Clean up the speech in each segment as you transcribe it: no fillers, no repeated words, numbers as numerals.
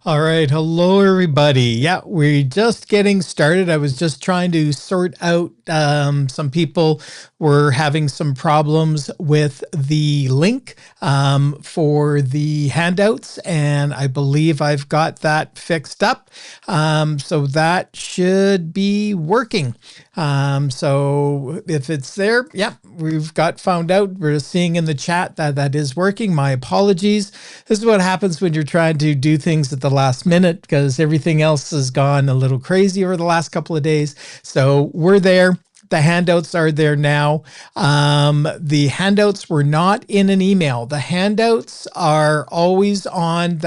All right. Hello, everybody. Yeah, we're just getting started. I was just trying to sort out some people were having some problems with the link for the handouts, and I believe I've got that fixed up. So that should be working. So if it's there, yeah, we've got found out. We're seeing in the chat that that is working. My apologies. This is what happens when you're trying to do things at the last minute because everything else has gone a little crazy over the last couple of days. So we're there. The handouts are there now. The handouts were not in an email. The handouts are always on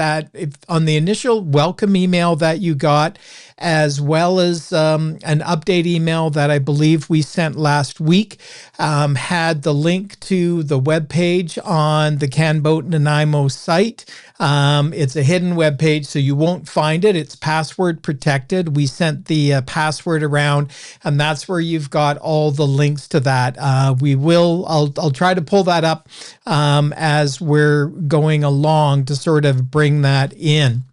on the initial welcome email that you got, as well as an update email that I believe we sent last week, had the link to the webpage on the CanBoat Nanaimo site. It's a hidden webpage, so you won't find it. It's password protected. We sent the password around, and that's where you've got all the links to that. I'll try to pull that up as we're going along to sort of bring that in.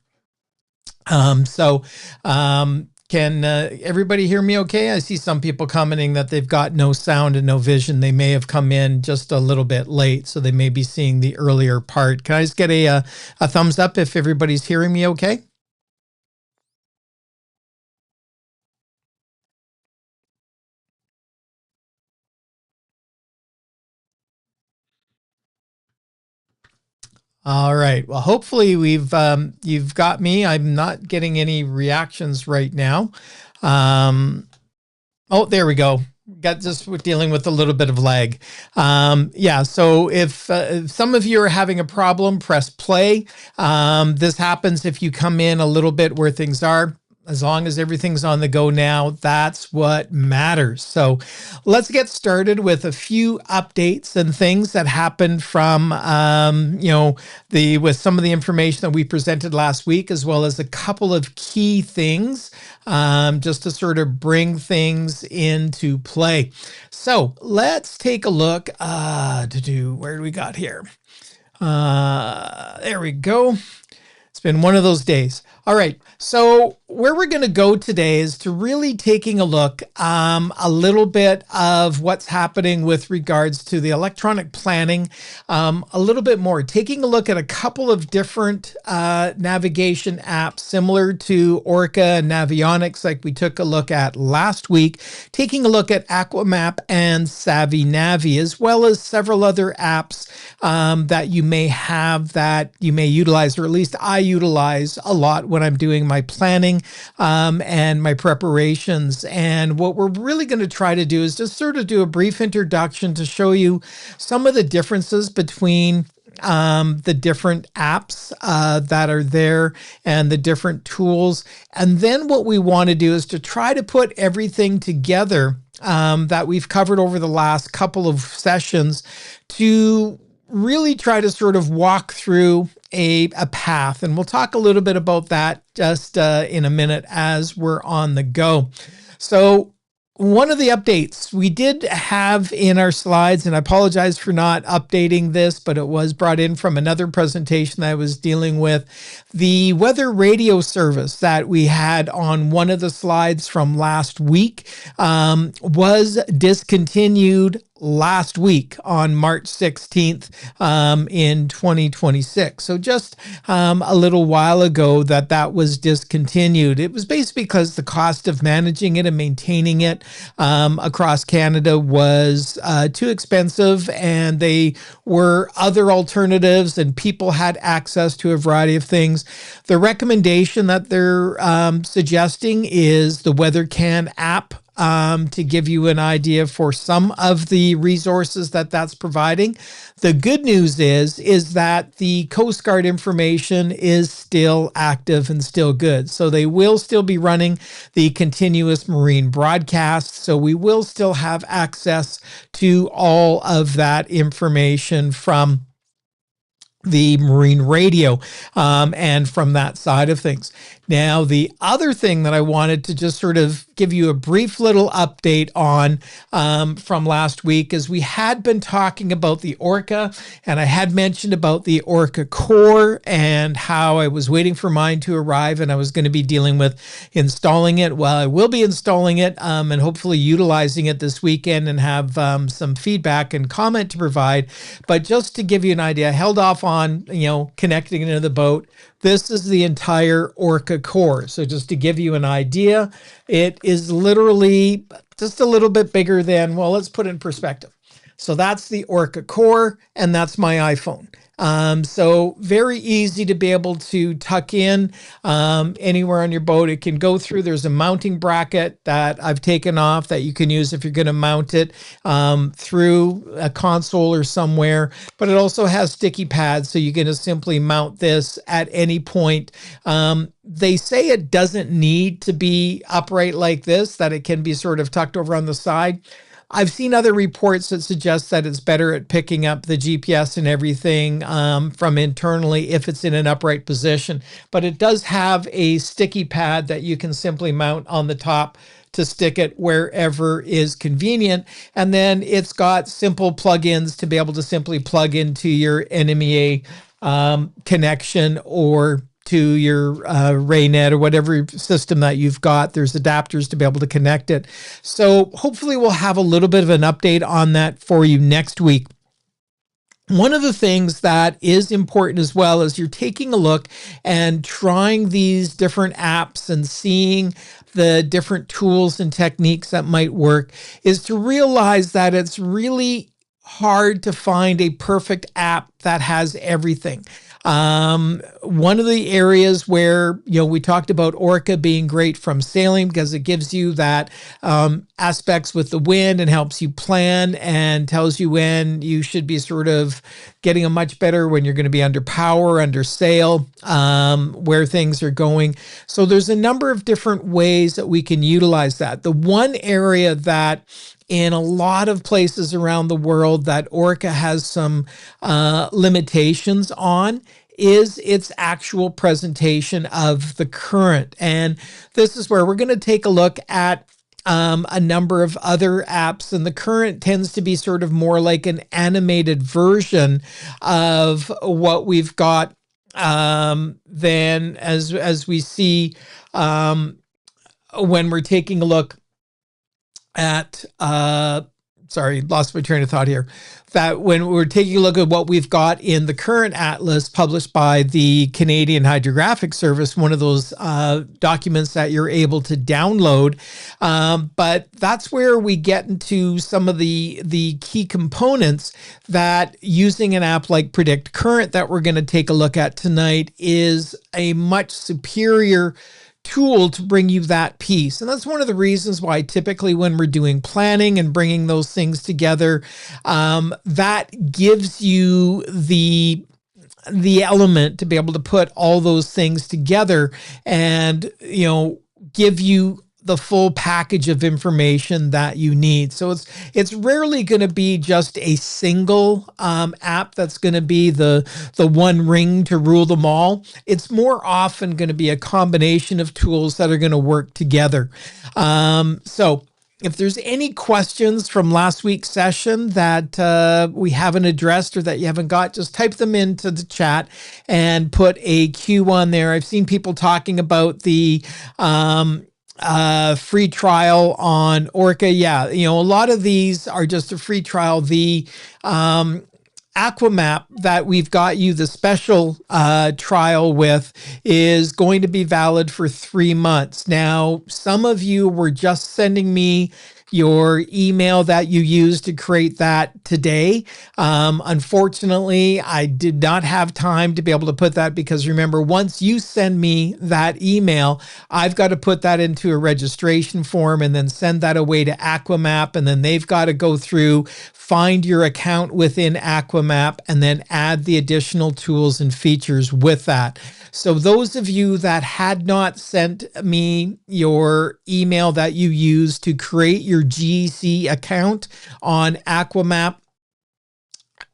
Can everybody hear me okay? I see some people commenting that they've got no sound and no vision. They may have come in just a little bit late, so they may be seeing the earlier part. Can I just get a thumbs up if everybody's hearing me okay? All right. Well, hopefully you've got me. I'm not getting any reactions right now. Oh, there we go. We're dealing with a little bit of lag. Yeah, so if some of you are having a problem, press play. This happens if you come in a little bit where things are. As long as everything's on the go now, that's what matters. So let's get started with a few updates and things that happened from, with some of the information that we presented last week, as well as a couple of key things just to sort of bring things into play. So let's take a look where do we got here? There we go. It's been one of those days. All right. So where we're going to go today is to really taking a look a little bit of what's happening with regards to the electronic planning, a little bit more, taking a look at a couple of different navigation apps similar to Orca and Navionics, like we took a look at last week, taking a look at Aqua Map and Savvy Navi, as well as several other apps that you may have that you may utilize, or at least I utilize a lot when I'm doing my planning and my preparations. And what we're really going to try to do is just sort of do a brief introduction to show you some of the differences between the different apps that are there and the different tools. And then what we want to do is to try to put everything together that we've covered over the last couple of sessions to really try to sort of walk through a path. And we'll talk a little bit about that just in a minute as we're on the go. So one of the updates we did have in our slides, and I apologize for not updating this, but it was brought in from another presentation that I was dealing with. The weather radio service that we had on one of the slides from last week was discontinued last week on March 16th in 2026. So just a little while ago that was discontinued. It was basically because the cost of managing it and maintaining it across Canada was too expensive, and they were other alternatives, and people had access to a variety of things. The recommendation that they're suggesting is the WeatherCan app, to give you an idea for some of the resources that's providing. The good news is that the Coast Guard information is still active and still good. So they will still be running the continuous marine broadcast. So we will still have access to all of that information from the marine radio and from that side of things. Now, the other thing that I wanted to just sort of give you a brief little update on from last week is we had been talking about the Orca, and I had mentioned about the Orca core and how I was waiting for mine to arrive and I was going to be dealing with installing it. Well, I will be installing it and hopefully utilizing it this weekend and have some feedback and comment to provide. But just to give you an idea, I held off on, connecting it into the boat. This is the entire Orca core. So just to give you an idea, it is literally just a little bit bigger than, well, let's put it in perspective. So that's the Orca core, and that's my iPhone. So very easy to be able to tuck in anywhere on your boat. It can go through. There's a mounting bracket that I've taken off that you can use if you're going to mount it through a console or somewhere. But it also has sticky pads, so you're going to simply mount this at any point. They say it doesn't need to be upright like this, that it can be sort of tucked over on the side. I've seen other reports that suggest that it's better at picking up the GPS and everything from internally if it's in an upright position. But it does have a sticky pad that you can simply mount on the top to stick it wherever is convenient. And then it's got simple plugins to be able to simply plug into your NMEA connection or to your RayNet or whatever system that you've got. There's adapters to be able to connect it. So hopefully we'll have a little bit of an update on that for you next week. One of the things that is important as well is you're taking a look and trying these different apps and seeing the different tools and techniques that might work, is to realize that it's really hard to find a perfect app that has everything. One of the areas where, we talked about Orca being great from sailing because it gives you that aspects with the wind and helps you plan and tells you when you should be sort of getting a much better when you're going to be under power, under sail, where things are going. So there's a number of different ways that we can utilize that. The one area that in a lot of places around the world that Orca has some limitations on is its actual presentation of the current. And this is where we're going to take a look at a number of other apps, and the current tends to be sort of more like an animated version of what we've got than as we see when we're taking a look at, sorry, lost my train of thought here, that when we're taking a look at what we've got in the current atlas published by the Canadian Hydrographic Service, one of those documents that you're able to download. But that's where we get into some of the key components that using an app like Predict Current that we're going to take a look at tonight is a much superior tool to bring you that piece. And that's one of the reasons why typically when we're doing planning and bringing those things together, that gives you the element to be able to put all those things together and, give you the full package of information that you need. So it's rarely going to be just a single app that's going to be the one ring to rule them all. It's more often going to be a combination of tools that are going to work together. So if there's any questions from last week's session that we haven't addressed or that you haven't got, just type them into the chat and put a Q on there. I've seen people talking about the free trial on Orca. Yeah, a lot of these are just a free trial. The Aqua Map that we've got you the special trial with is going to be valid for 3 months. Now, some of you were just sending me your email that you used to create that today. Unfortunately, I did not have time to be able to put that because remember, once you send me that email, I've got to put that into a registration form and then send that away to Aqua Map, and then they've got to go through, find your account within Aqua Map, and then add the additional tools and features with that. So those of you that had not sent me your email that you used to create your GC account on Aqua Map,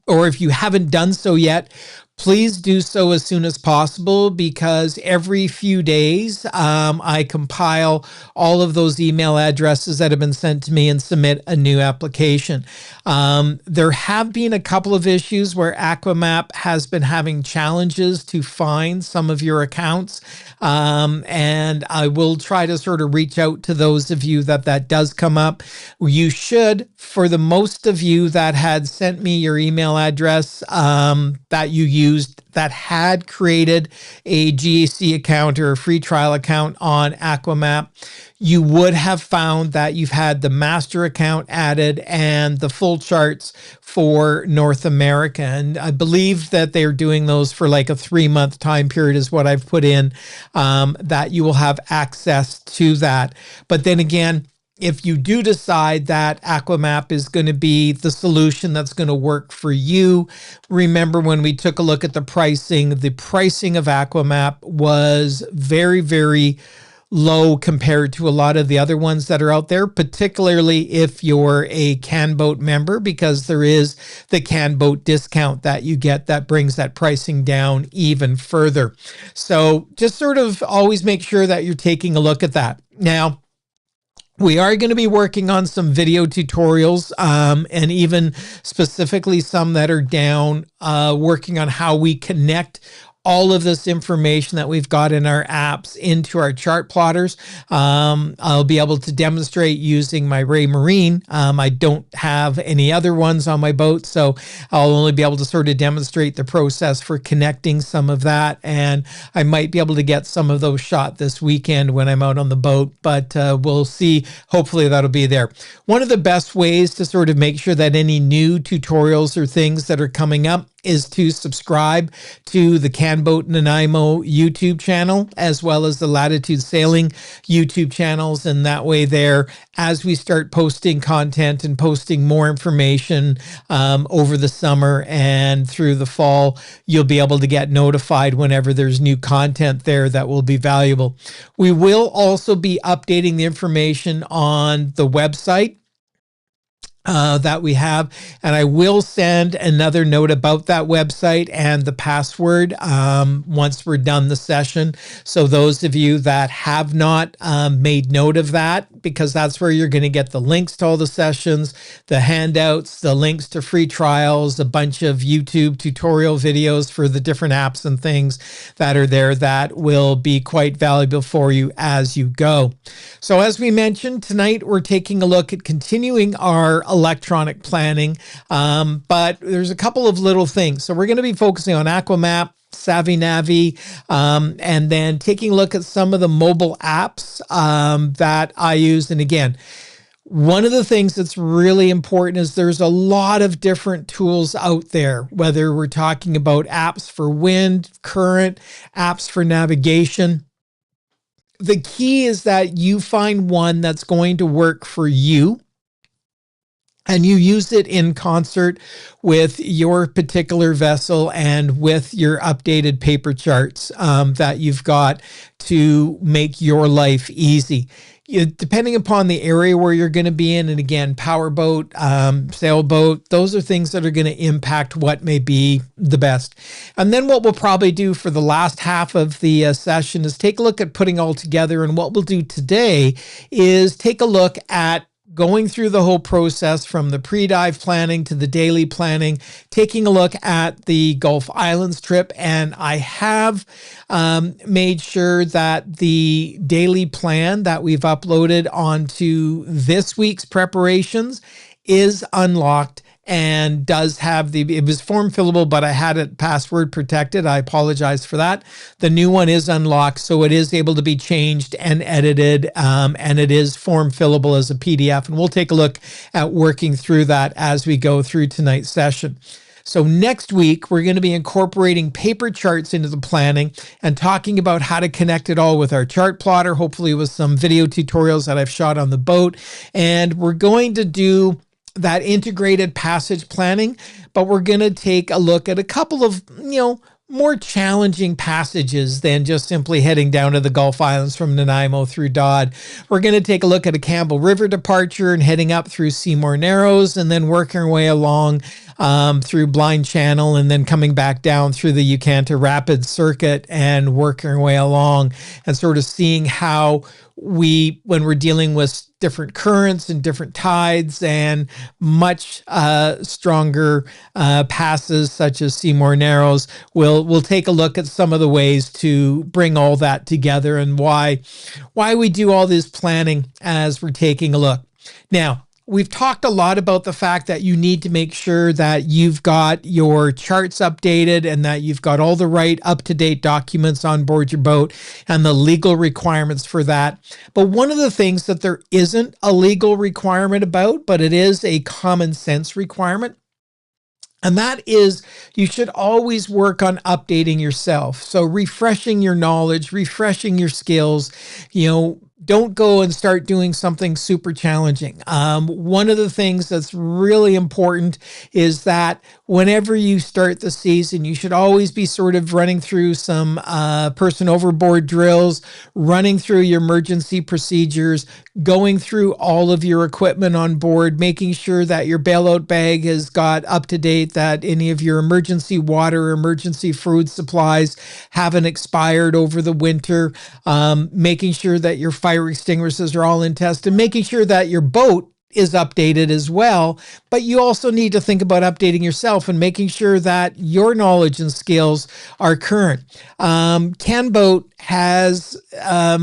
or if you haven't done so yet, please do so as soon as possible, because every few days I compile all of those email addresses that have been sent to me and submit a new application. There have been a couple of issues where Aqua Map has been having challenges to find some of your accounts. And I will try to sort of reach out to those of you that does come up. You should, for the most of you that had sent me your email address that you used, that had created a GAC account or a free trial account on Aqua Map, you would have found that you've had the master account added and the full charts for North America. And I believe that they're doing those for like a 3-month time period is what I've put in, that you will have access to that. But then again, if you do decide that Aqua Map is going to be the solution that's going to work for you, remember when we took a look at the pricing of Aqua Map was very, very low compared to a lot of the other ones that are out there, particularly if you're a CanBoat member, because there is the CanBoat discount that you get that brings that pricing down even further. So just sort of always make sure that you're taking a look at that. Now, we are going to be working on some video tutorials, and even specifically some that are down, working on how we connect all of this information that we've got in our apps into our chart plotters. I'll be able to demonstrate using my Ray Marine. I don't have any other ones on my boat, so I'll only be able to sort of demonstrate the process for connecting some of that. And I might be able to get some of those shot this weekend when I'm out on the boat, but we'll see. Hopefully that'll be there. One of the best ways to sort of make sure that any new tutorials or things that are coming up is to subscribe to the CanBoat Nanaimo YouTube channel, as well as the Latitude Sailing YouTube channels. And that way there, as we start posting content and posting more information over the summer and through the fall, you'll be able to get notified whenever there's new content there that will be valuable. We will also be updating the information on the website that we have, and I will send another note about that website and the password once we're done the session. So those of you that have not made note of that, because that's where you're going to get the links to all the sessions, the handouts, the links to free trials, a bunch of YouTube tutorial videos for the different apps and things that are there that will be quite valuable for you as you go. So as we mentioned, tonight we're taking a look at continuing our electronic planning, but there's a couple of little things. So we're going to be focusing on Aqua Map, Savvy Navi, and then taking a look at some of the mobile apps that I use. And again, one of the things that's really important is there's a lot of different tools out there, whether we're talking about apps for wind, current, apps for navigation. The key is that you find one that's going to work for you, and you use it in concert with your particular vessel and with your updated paper charts that you've got to make your life easy. Depending upon the area where you're going to be in, and again, powerboat, sailboat, those are things that are going to impact what may be the best. And then what we'll probably do for the last half of the session is take a look at putting all together. And what we'll do today is take a look at going through the whole process from the pre-dive planning to the daily planning, taking a look at the Gulf Islands trip. And I have made sure that the daily plan that we've uploaded onto this week's preparations is unlocked and does have it was form fillable, but I had it password protected. I apologize for that. The new one is unlocked, so it is able to be changed and edited, and it is form fillable as a PDF. And we'll take a look at working through that as we go through tonight's session. So next week, we're going to be incorporating paper charts into the planning and talking about how to connect it all with our chart plotter, hopefully with some video tutorials that I've shot on the boat. And we're going to do that integrated passage planning, but we're going to take a look at a couple of, more challenging passages than just simply heading down to the Gulf Islands from Nanaimo through Dodd. We're going to take a look at a Campbell River departure and heading up through Seymour Narrows and then working our way along through Blind Channel and then coming back down through the Ucanta Rapids Circuit and working our way along and sort of seeing how when we're dealing with different currents and different tides and much stronger passes such as Seymour Narrows, we'll take a look at some of the ways to bring all that together and why we do all this planning as we're taking a look. Now, we've talked a lot about the fact that you need to make sure that you've got your charts updated and that you've got all the right up-to-date documents on board your boat and the legal requirements for that. But one of the things that there isn't a legal requirement about, but it is a common sense requirement, and that is you should always work on updating yourself. So refreshing your knowledge, refreshing your skills, don't go and start doing something super challenging. One of the things that's really important is that whenever you start the season, you should always be sort of running through some person overboard drills, running through your emergency procedures, going through all of your equipment on board, making sure that your bailout bag has got up to date, that any of your emergency water, emergency food supplies haven't expired over the winter, making sure that your fire extinguishers are all in test, and making sure that your boat is updated as well. But you also need to think about updating yourself and making sure that your knowledge and skills are current. CanBoat has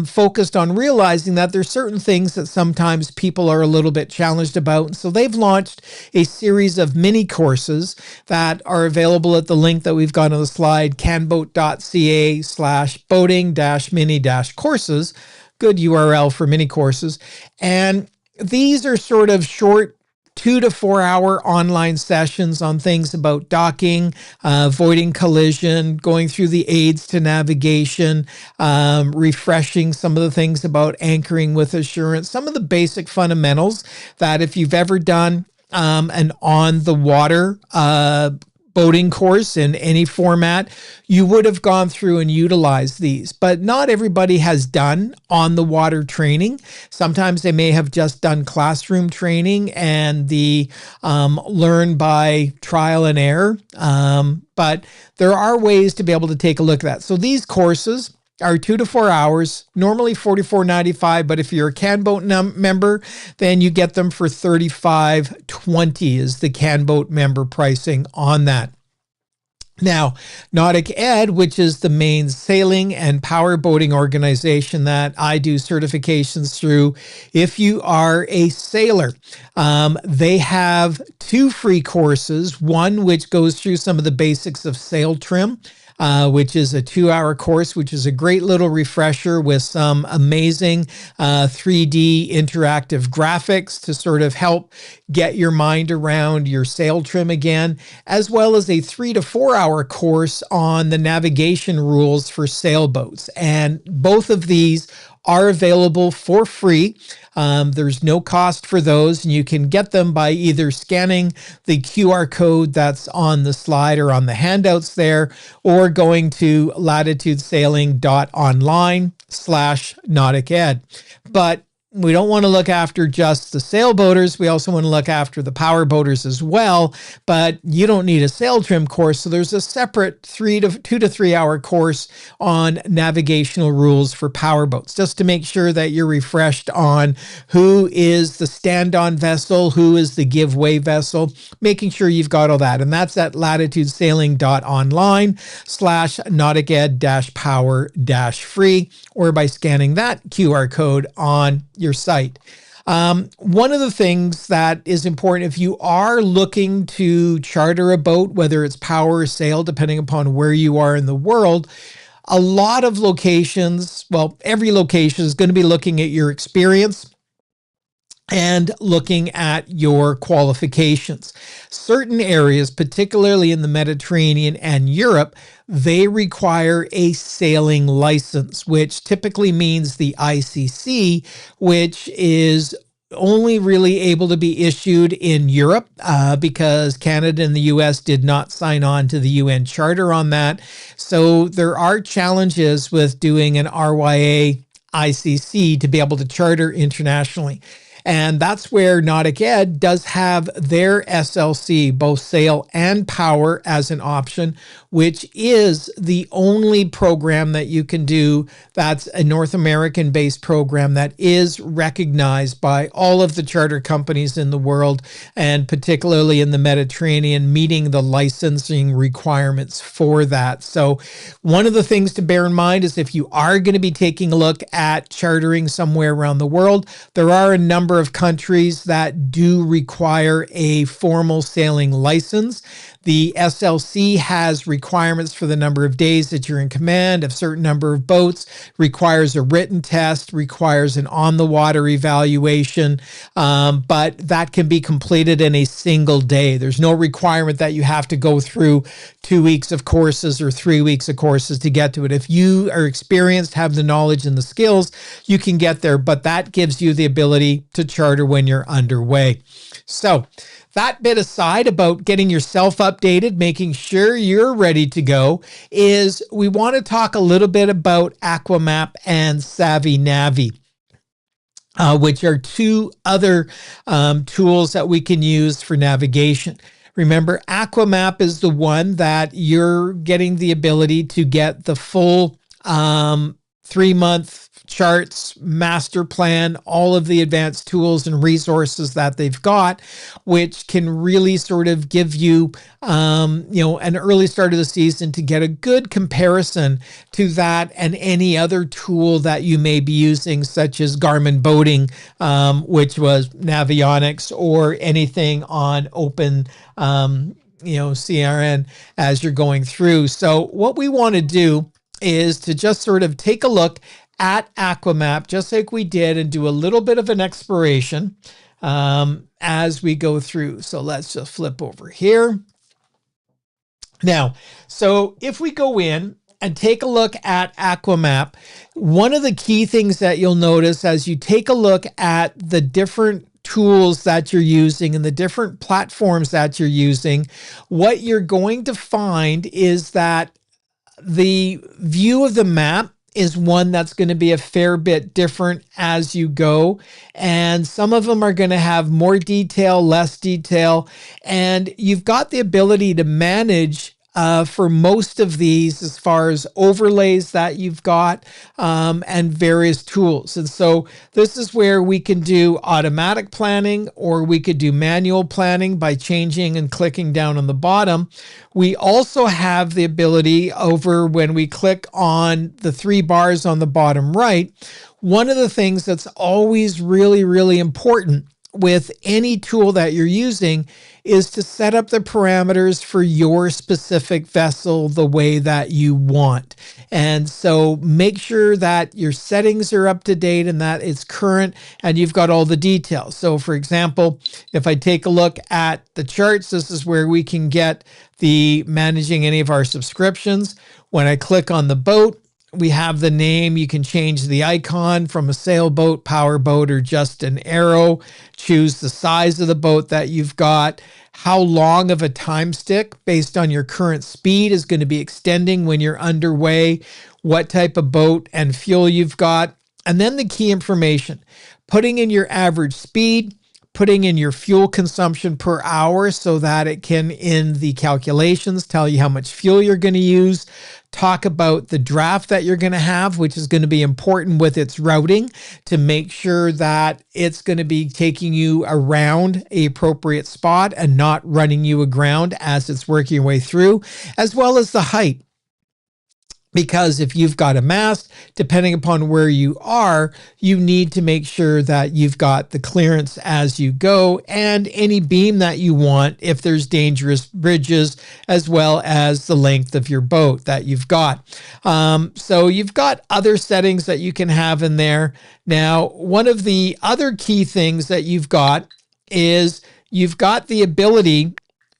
focused on realizing that there's certain things that sometimes people are a little bit challenged about. And so they've launched a series of mini courses that are available at the link that we've got on the slide, canboat.ca/boating-mini-courses. Good URL for mini courses. And these are sort of short 2 to 4 hour online sessions on things about docking, avoiding collision, going through the aids to navigation, refreshing some of the things about anchoring with assurance, some of the basic fundamentals that if you've ever done an on the water boating course in any format, you would have gone through and utilized these. But not everybody has done on the water training. Sometimes they may have just done classroom training and the learn by trial and error. But there are ways to be able to take a look at that. So these courses are 2 to 4 hours, normally $44.95, but if you're a CanBoat member, then you get them for $35.20 is the CanBoat member pricing on that. Now, Nautic Ed, which is the main sailing and power boating organization that I do certifications through, if you are a sailor, they have 2 free courses, one which goes through some of the basics of sail trim, which is a 2-hour course, which is a great little refresher with some amazing 3D interactive graphics to sort of help get your mind around your sail trim again, as well as a 3 to 4 hour course on the navigation rules for sailboats. And both of these are available for free. There's no cost for those, and you can get them by either scanning the QR code that's on the slide or on the handouts there, or going to latitudesailing.online/nauticed. But we don't want to look after just the sailboaters. We also want to look after the power boaters as well, but you don't need a sail trim course. So there's a separate 2 to 3 hour course on navigational rules for power boats, just to make sure that you're refreshed on who is the stand-on vessel, who is the give-way vessel, making sure you've got all that. And that's at latitudesailing.online/nauticed-power-free, or by scanning that QR code on your site. One of the things that is important if you are looking to charter a boat, whether it's power or sail, depending upon where you are in the world, a lot of locations, well, every location is going to be looking at your experience and looking at your qualifications. Certain areas, particularly in the Mediterranean and Europe, they require a sailing license, which typically means the ICC, which is only really able to be issued in Europe because Canada and the US did not sign on to the UN Charter on that. So there are challenges with doing an RYA ICC to be able to charter internationally. And that's where Nautic Ed does have their SLC, both sail and power, as an option, which is the only program that you can do that's a North American-based program that is recognized by all of the charter companies in the world, and particularly in the Mediterranean, meeting the licensing requirements for that. So one of the things to bear in mind is if you are going to be taking a look at chartering somewhere around the world, there are a number of countries that do require a formal sailing license. The SLC has requirements for the number of days that you're in command, a certain number of boats, requires a written test, requires an on-the-water evaluation, but that can be completed in a single day. There's no requirement that you have to go through 2 weeks of courses or 3 weeks of courses to get to it. If you are experienced, have the knowledge and the skills, you can get there, but that gives you the ability to charter when you're underway. So that bit aside about getting yourself updated, making sure you're ready to go, is we want to talk a little bit about Aqua Map and Savvy Navi, which are two other tools that we can use for navigation. Remember, Aqua Map is the one that you're getting the ability to get the full 3-month charts, master plan, all of the advanced tools and resources that they've got, which can really sort of give you, an early start of the season to get a good comparison to that and any other tool that you may be using, such as Garmin Boating, which was Navionics, or anything on Open, CRN as you're going through. So what we want to do is to just sort of take a look at Aqua Map, just like we did, and do a little bit of an exploration as we go through. So let's just flip over here. Now, so if we go in and take a look at Aqua Map, one of the key things that you'll notice as you take a look at the different tools that you're using and the different platforms that you're using, what you're going to find is that the view of the map is one that's going to be a fair bit different as you go. And some of them are going to have more detail, less detail. And you've got the ability to manage for most of these as far as overlays that you've got and various tools. And so this is where we can do automatic planning, or we could do manual planning by changing and clicking down on the bottom. We also have the ability over when we click on the 3 bars on the bottom right. One of the things that's always really, really important with any tool that you're using is to set up the parameters for your specific vessel the way that you want. And so make sure that your settings are up to date and that it's current and you've got all the details. So for example, if I take a look at the charts, this is where we can get the managing any of our subscriptions. When I click on the boat, we have the name. You can change the icon from a sailboat, powerboat, or just an arrow. Choose the size of the boat that you've got. How long of a time stick based on your current speed is going to be extending when you're underway. What type of boat and fuel you've got. And then the key information. Putting in your average speed, putting in your fuel consumption per hour so that it can, in the calculations, tell you how much fuel you're going to use. Talk about the draft that you're going to have, which is going to be important with its routing to make sure that it's going to be taking you around an appropriate spot and not running you aground as it's working your way through, as well as the height. Because if you've got a mast, depending upon where you are, you need to make sure that you've got the clearance as you go and any beam that you want if there's dangerous bridges, as well as the length of your boat that you've got. So you've got other settings that you can have in there. Now, one of the other key things that you've got is you've got the ability,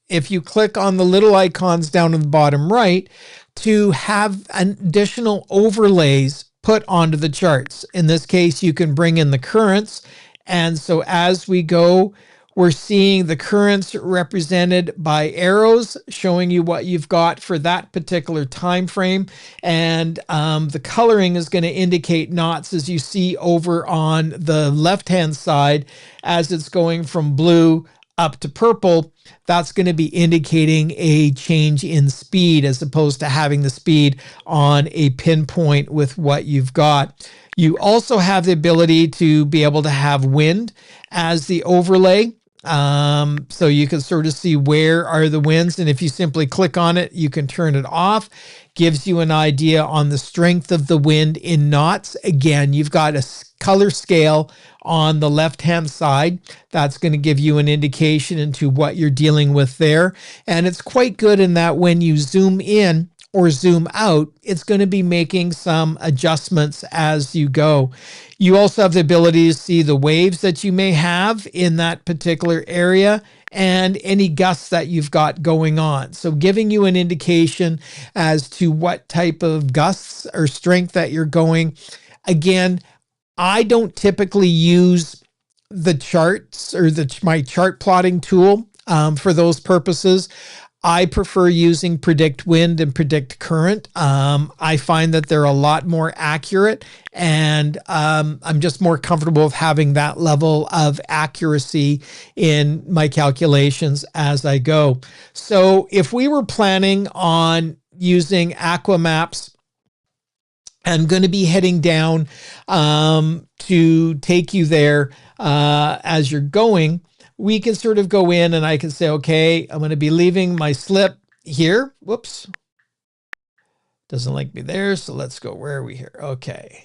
if you click on the little icons down in the bottom right, to have additional overlays put onto the charts. In this case, you can bring in the currents And so as we go, we're seeing the currents represented by arrows showing you what you've got for that particular time frame. And the coloring is going to indicate knots, as you see over on the left-hand side, as it's going from blue up to purple. That's going to be indicating a change in speed, as opposed to having the speed on a pinpoint with what you've got. You also have the ability to be able to have wind as the overlay. So you can sort of see where are the winds. And if you simply click on it, you can turn it off. Gives you an idea on the strength of the wind in knots. Again, you've got a color scale on the left-hand side. That's going to give you an indication into what you're dealing with there. And it's quite good in that when you zoom in or zoom out, it's going to be making some adjustments as you go. You also have the ability to see the waves that you may have in that particular area and any gusts that you've got going on. So giving you an indication as to what type of gusts or strength that you're going. Again, I don't typically use the charts or my chart plotting tool for those purposes. I prefer using Predict Wind and Predict Current. I find that they're a lot more accurate, and I'm just more comfortable with having that level of accuracy in my calculations as I go. So if we were planning on using Aqua Maps, I'm going to be heading down to take you there as you're going. We can sort of go in and I can say, okay, I'm going to be leaving my slip here. Whoops. Doesn't like me there. So let's go. Where are we here? Okay.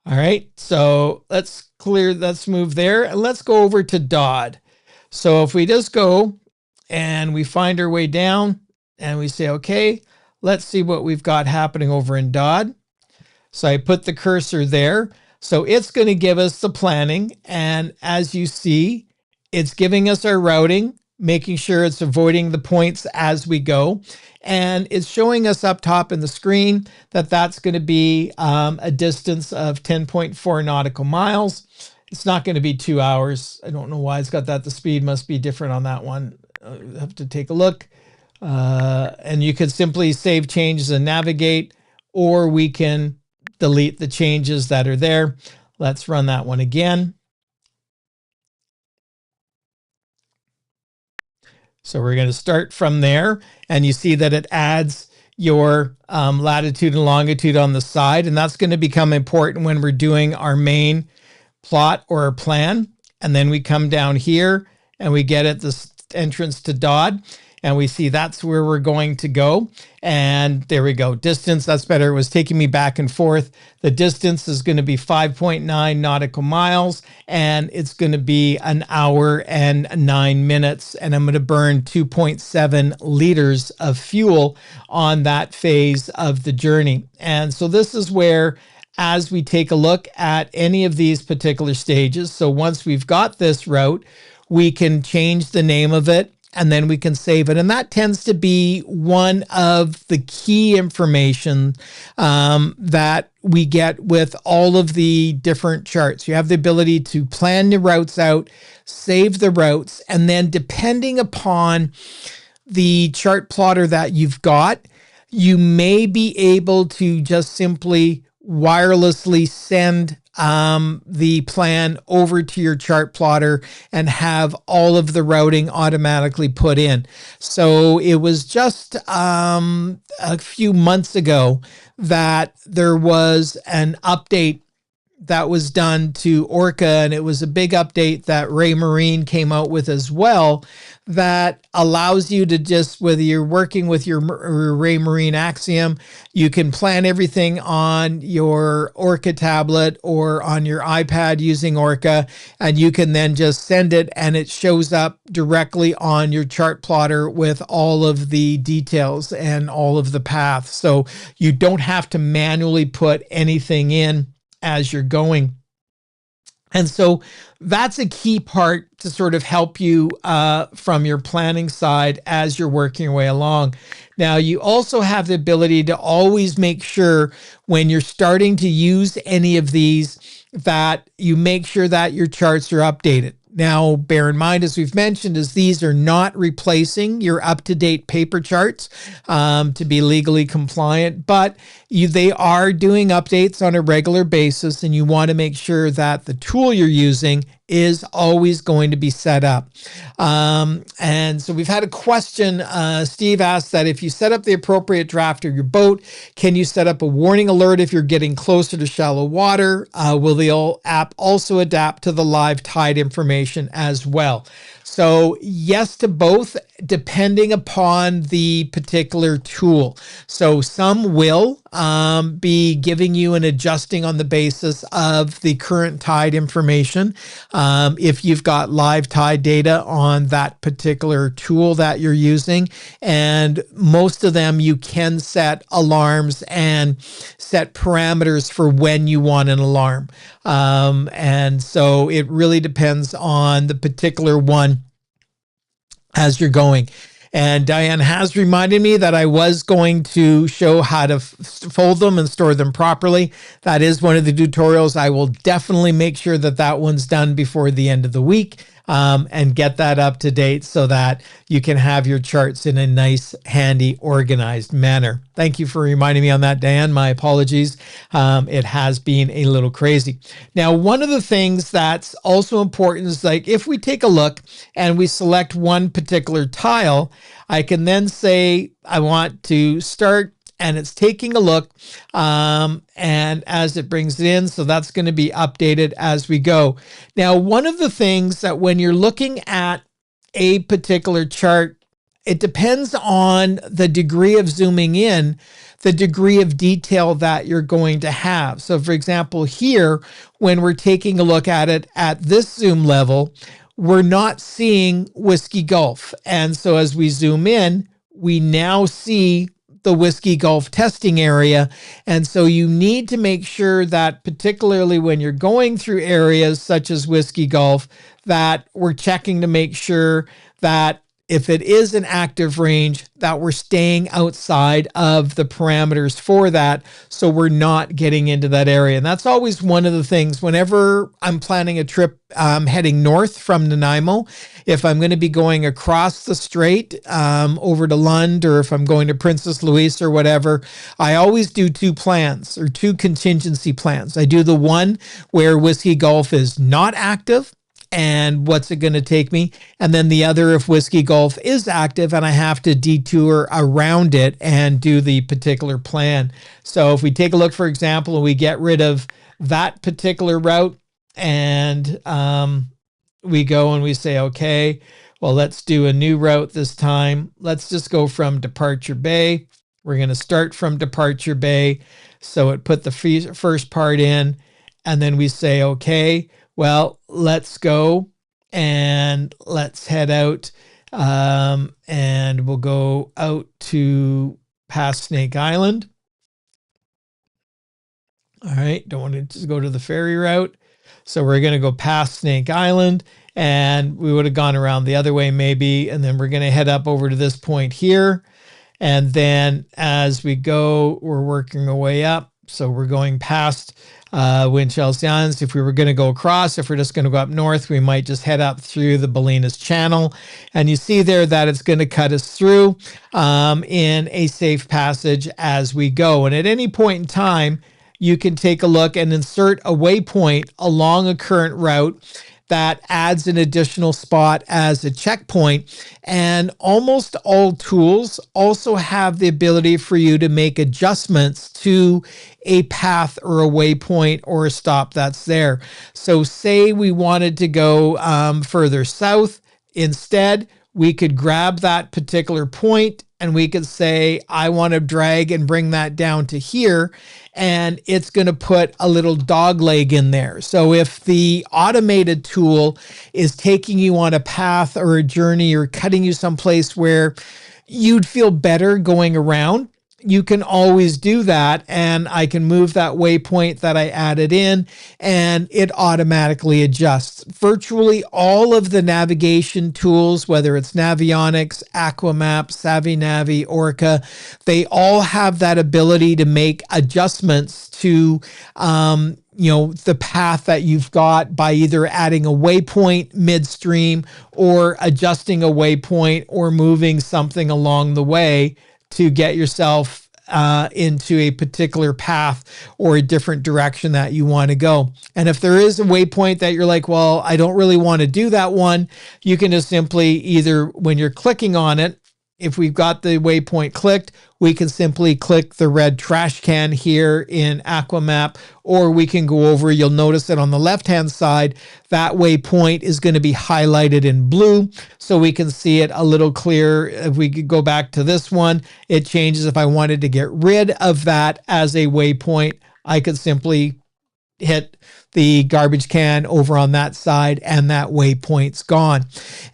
All right. So let's move there and let's go over to Dodd. So if we just go and we find our way down and we say, okay, let's see what we've got happening over in Dodd. So I put the cursor there. So it's going to give us the planning. And as you see, it's giving us our routing, making sure it's avoiding the points as we go. And it's showing us up top in the screen that that's going to be a distance of 10.4 nautical miles. It's not going to be 2 hours. I don't know why it's got that. The speed must be different on that one. I'll have to take a look. And you could simply save changes and navigate, or we can delete the changes that are there. Let's run that one again. So we're going to start from there, and you see that it adds your latitude and longitude on the side, and that's going to become important when we're doing our main plot or our plan. And then we come down here and we get at this entrance to Dodd, and we see that's where we're going to go. And there we go. Distance, that's better. It was taking me back and forth. The distance is going to be 5.9 nautical miles, and it's going to be 1 hour and 9 minutes. And I'm going to burn 2.7 liters of fuel on that phase of the journey. And so this is where, as we take a look at any of these particular stages, so once we've got this route, we can change the name of it, and then we can save it. And that tends to be one of the key information that we get with all of the different charts. You have the ability to plan the routes out, save the routes, and then depending upon the chart plotter that you've got, you may be able to just simply wirelessly send the plan over to your chart plotter and have all of the routing automatically put in. So it was just a few months ago that there was an update that was done to Orca, and it was a big update that Ray Marine came out with as well, that allows you to just, whether you're working with your Ray Marine Axiom, you can plan everything on your Orca tablet or on your iPad using Orca, and you can then just send it and it shows up directly on your chart plotter with all of the details and all of the paths. So you don't have to manually put anything in as you're going. And so that's a key part to sort of help you from your planning side as you're working your way along. Now, you also have the ability to always make sure when you're starting to use any of these that you make sure that your charts are updated. Now, bear in mind, as we've mentioned, is these are not replacing your up-to-date paper charts to be legally compliant, but they are doing updates on a regular basis, and you want to make sure that the tool you're using is always going to be set up. And so we've had a question. Steve asked that if you set up the appropriate draft of your boat, can you set up a warning alert if you're getting closer to shallow water? Will the app also adapt to the live tide information as well? So yes to both, depending upon the particular tool. So some will be giving you and adjusting on the basis of the current tide information. If you've got live tide data on that particular tool that you're using, and most of them you can set alarms and set parameters for when you want an alarm. And so it really depends on the particular one as you're going. And Diane has reminded me that I was going to show how to fold them and store them properly. That is one of the tutorials. I will definitely make sure that that one's done before the end of the week and get that up to date so that you can have your charts in a nice, handy, organized manner. Thank you for reminding me on that, Diane. My apologies. It has been a little crazy. Now, one of the things that's also important is like if we take a look and we select one particular tile, I can then say I want to start, and it's taking a look, and as it brings it in, so that's going to be updated as we go. Now, one of the things that when you're looking at a particular chart, it depends on the degree of zooming in, the degree of detail that you're going to have. So for example, here, when we're taking a look at it at this zoom level, we're not seeing Whiskey Gulf. And so as we zoom in, we now see the Whiskey Gulf testing area. And so you need to make sure that particularly when you're going through areas such as Whiskey Gulf, that we're checking to make sure that if it is an active range, that we're staying outside of the parameters for that, so we're not getting into that area. And that's always one of the things whenever I'm planning a trip heading north from Nanaimo. If I'm going to be going across the strait over to Lund, or if I'm going to Princess Louise or whatever, I always do two plans or two contingency plans. I do the one where Whiskey Gulf is not active, and what's it going to take me? And then the other, if Whiskey Gulf is active and I have to detour around it and do the particular plan. So if we take a look, for example, and we get rid of that particular route, and we go and we say, okay, well, let's do a new route this time. Let's just go from Departure Bay. We're going to start from Departure Bay. So it put the first part in, and then we say, okay, well, let's go and let's head out, and we'll go out to past Snake Island. All right, don't want to just go to the ferry route. So we're going to go past Snake Island, and we would have gone around the other way maybe, and then we're going to head up over to this point here. And then as we go, we're working our way up. So we're going past Winchell's Islands. If we were going to go across, if we're just going to go up north, we might just head up through the Bolinas Channel. And you see there that it's going to cut us through in a safe passage as we go. And at any point in time, you can take a look and insert a waypoint along a current route that adds an additional spot as a checkpoint. And almost all tools also have the ability for you to make adjustments to a path or a waypoint or a stop that's there. So say we wanted to go further south. Instead, we could grab that particular point and we could say, I want to drag and bring that down to here. And it's going to put a little dog leg in there. So if the automated tool is taking you on a path or a journey or cutting you someplace where you'd feel better going around, you can always do that, and I can move that waypoint that I added in, and it automatically adjusts. Virtually all of the navigation tools, whether it's Navionics, Aqua Map, SavvyNavi, Orca, they all have that ability to make adjustments to the path that you've got by either adding a waypoint midstream or adjusting a waypoint or moving something along the way to get yourself into a particular path or a different direction that you want to go. And if there is a waypoint that you're like, well, I don't really want to do that one, you can just simply either, when you're clicking on it, if we've got the waypoint clicked, we can simply click the red trash can here in Aqua Map, or we can go over, you'll notice that on the left-hand side, that waypoint is going to be highlighted in blue, so we can see it a little clearer. If we could go back to this one, it changes. If I wanted to get rid of that as a waypoint, I could simply hit the garbage can over on that side, and that waypoint's gone.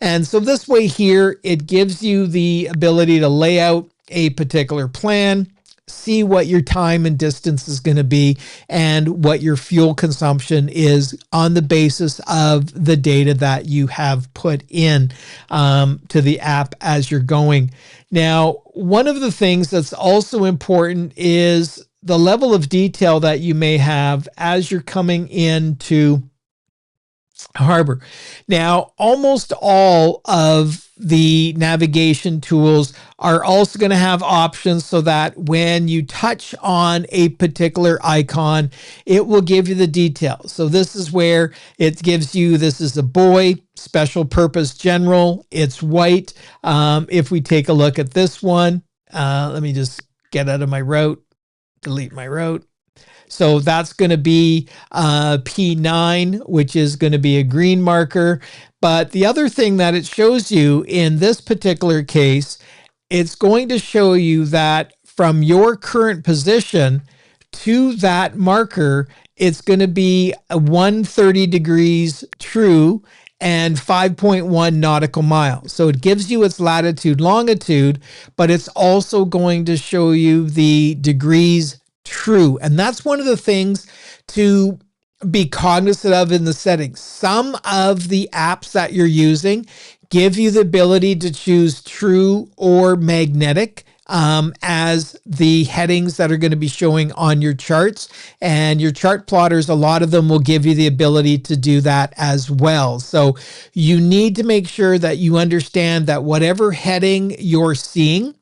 And so this way here, it gives you the ability to lay out a particular plan, see what your time and distance is going to be, and what your fuel consumption is on the basis of the data that you have put in to the app as you're going. Now, one of the things that's also important is the level of detail that you may have as you're coming into harbor. Now, almost all of the navigation tools are also going to have options so that when you touch on a particular icon, it will give you the details. So this is where it gives you, this is a buoy, special purpose general, it's white. If we take a look at this one, let me just get out of my route. Delete my route. So that's going to be P9, which is going to be a green marker. But the other thing that it shows you in this particular case, it's going to show you that from your current position to that marker, it's going to be a 130 degrees true and 5.1 nautical miles. So it gives you its latitude, longitude, but it's also going to show you the degrees true. And that's one of the things to be cognizant of in the settings. Some of the apps that you're using give you the ability to choose true or magnetic as the headings that are going to be showing on your charts, and your chart plotters, a lot of them will give you the ability to do that as well. So you need to make sure that you understand that whatever heading you're seeing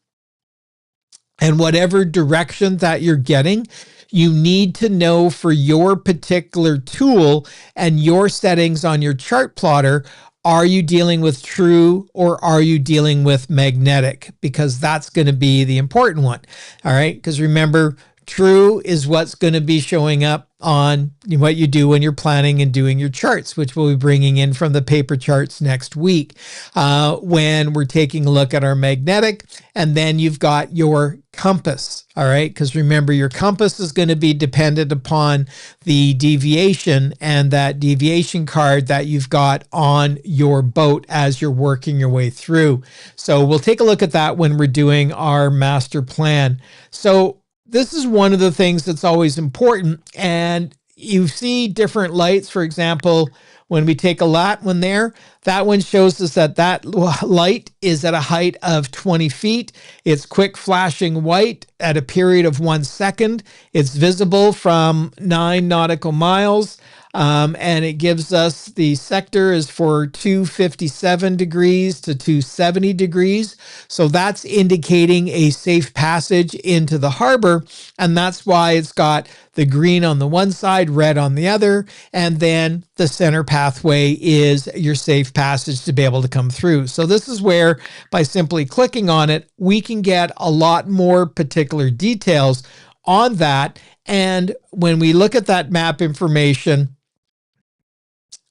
and whatever direction that you're getting, you need to know for your particular tool and your settings on your chart plotter, are you dealing with true or are you dealing with magnetic? Because that's going to be the important one. All right. Because remember, true is what's going to be showing up on what you do when you're planning and doing your charts, which we'll be bringing in from the paper charts next week when we're taking a look at our magnetic. And then you've got your compass. All right. Because remember, your compass is going to be dependent upon the deviation and that deviation card that you've got on your boat as you're working your way through. So we'll take a look at that when we're doing our master plan. So this is one of the things that's always important. And you see different lights. For example, when we take a lat one there, that one shows us that that light is at a height of 20 feet. It's quick flashing white at a period of 1 second. It's visible from 9 nautical miles. And it gives us the sector is for 257 degrees to 270 degrees. So that's indicating a safe passage into the harbor. And that's why it's got the green on the one side, red on the other. And then the center pathway is your safe passage to be able to come through. So this is where by simply clicking on it, we can get a lot more particular details on that. And when we look at that map information,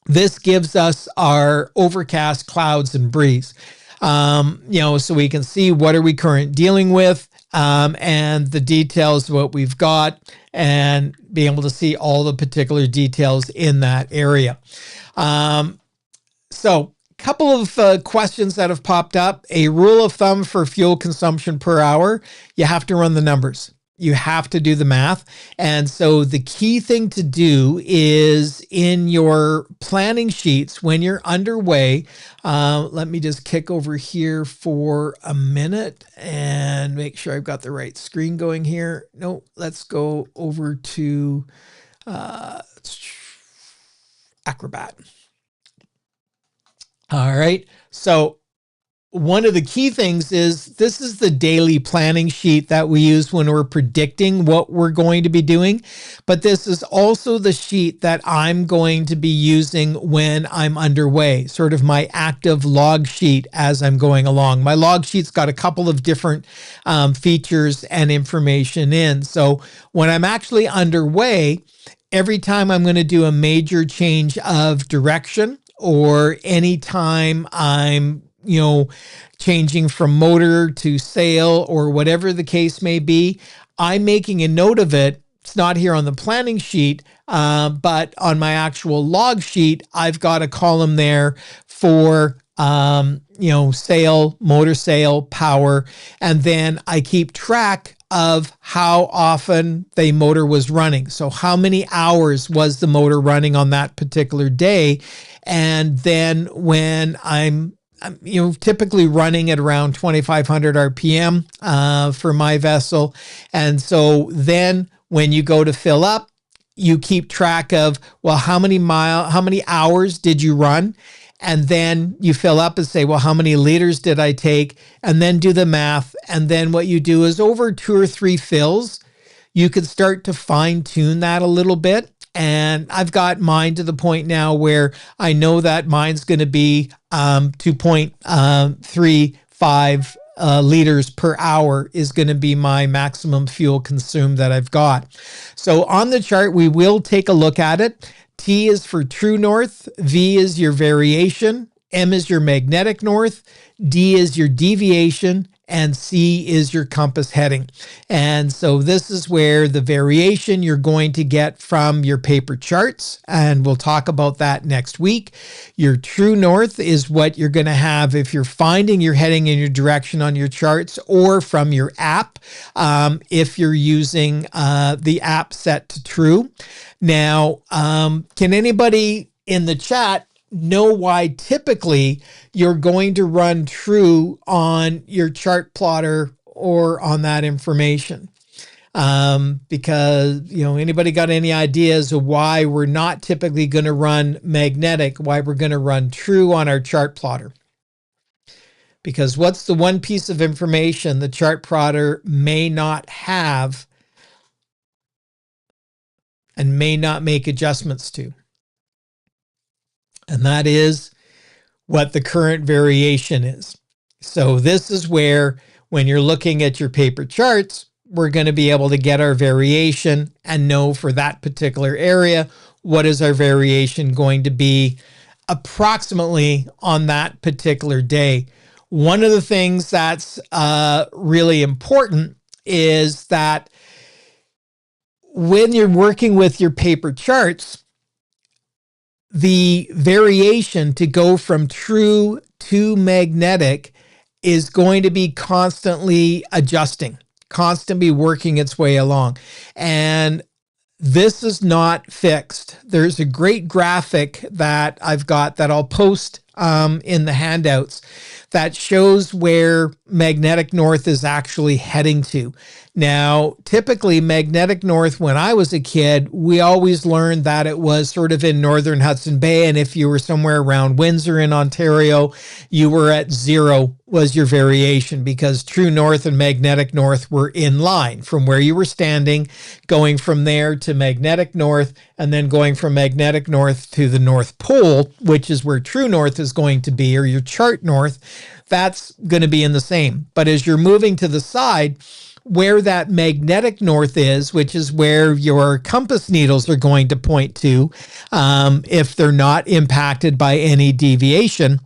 this gives us our overcast, clouds, and breeze. So we can see what are we currently dealing with and the details of what we've got and be able to see all the particular details in that area. So couple of questions that have popped up. A rule of thumb for fuel consumption per hour, you have to run the numbers. You have to do the math. And so the key thing to do is in your planning sheets when you're underway, let me just kick over here for a minute and make sure I've got the right screen going here. No, let's go over to Acrobat. All right. So one of the key things is this is the daily planning sheet that we use when we're predicting what we're going to be doing. But this is also the sheet that I'm going to be using when I'm underway, sort of my active log sheet as I'm going along. My log sheet's got a couple of different features and information in. So when I'm actually underway, every time I'm going to do a major change of direction, or anytime I'm changing from motor to sail or whatever the case may be, I'm making a note of it. It's not here on the planning sheet, but on my actual log sheet, I've got a column there for sail, motor sail, power, and then I keep track of how often the motor was running. So how many hours was the motor running on that particular day? And then when I'm typically running at around 2,500 RPM for my vessel. And so then when you go to fill up, you keep track of, well, how many hours did you run? And then you fill up and say, well, how many liters did I take? And then do the math. And then what you do is over 2 or 3 fills, you can start to fine tune that a little bit. And I've got mine to the point now where I know that mine's going to be 2.35 liters per hour is going to be my maximum fuel consumed that I've got. So on the chart, we will take a look at it. T is for true north, V is your variation, M is your magnetic north, D is your deviation, and C is your compass heading. And so this is where the variation you're going to get from your paper charts, and we'll talk about that next week. Your true north is what you're going to have if you're finding your heading in your direction on your charts or from your app, if you're using the app set to true. Now, can anybody in the chat know why typically you're going to run true on your chart plotter or on that information? Because, anybody got any ideas of why we're not typically going to run magnetic, why we're going to run true on our chart plotter? Because what's the one piece of information the chart plotter may not have and may not make adjustments to? And that is what the current variation is. So this is where, when you're looking at your paper charts, we're going to be able to get our variation and know for that particular area, what is our variation going to be approximately on that particular day. One of the things that's really important is that when you're working with your paper charts, the variation to go from true to magnetic is going to be constantly adjusting, constantly working its way along. And this is not fixed. There's a great graphic that I've got that I'll post in the handouts that shows where magnetic north is actually heading to. Now, typically magnetic north, when I was a kid, we always learned that it was sort of in northern Hudson Bay. And if you were somewhere around Windsor in Ontario, you were at 0 was your variation, because true north and magnetic north were in line from where you were standing, going from there to magnetic north, and then going from magnetic north to the North Pole, which is where true north is going to be, or your chart north. That's going to be in the same. But as you're moving to the side, where that magnetic north is, which is where your compass needles are going to point to, if they're not impacted by any deviation,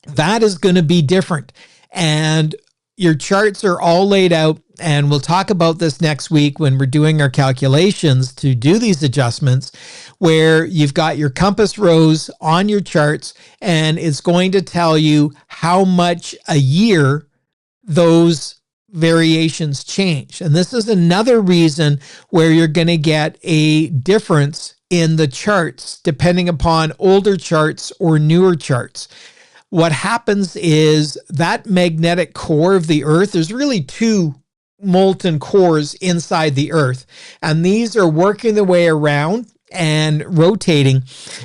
that is going to be different. And your charts are all laid out, and we'll talk about this next week when we're doing our calculations to do these adjustments. where you've got your compass rose on your charts, and it's going to tell you how much a year those variations change. And this is another reason where you're going to get a difference in the charts depending upon older charts or newer charts. What happens is that magnetic core of the Earth, there's really two molten cores inside the Earth, and these are working their way around and rotating.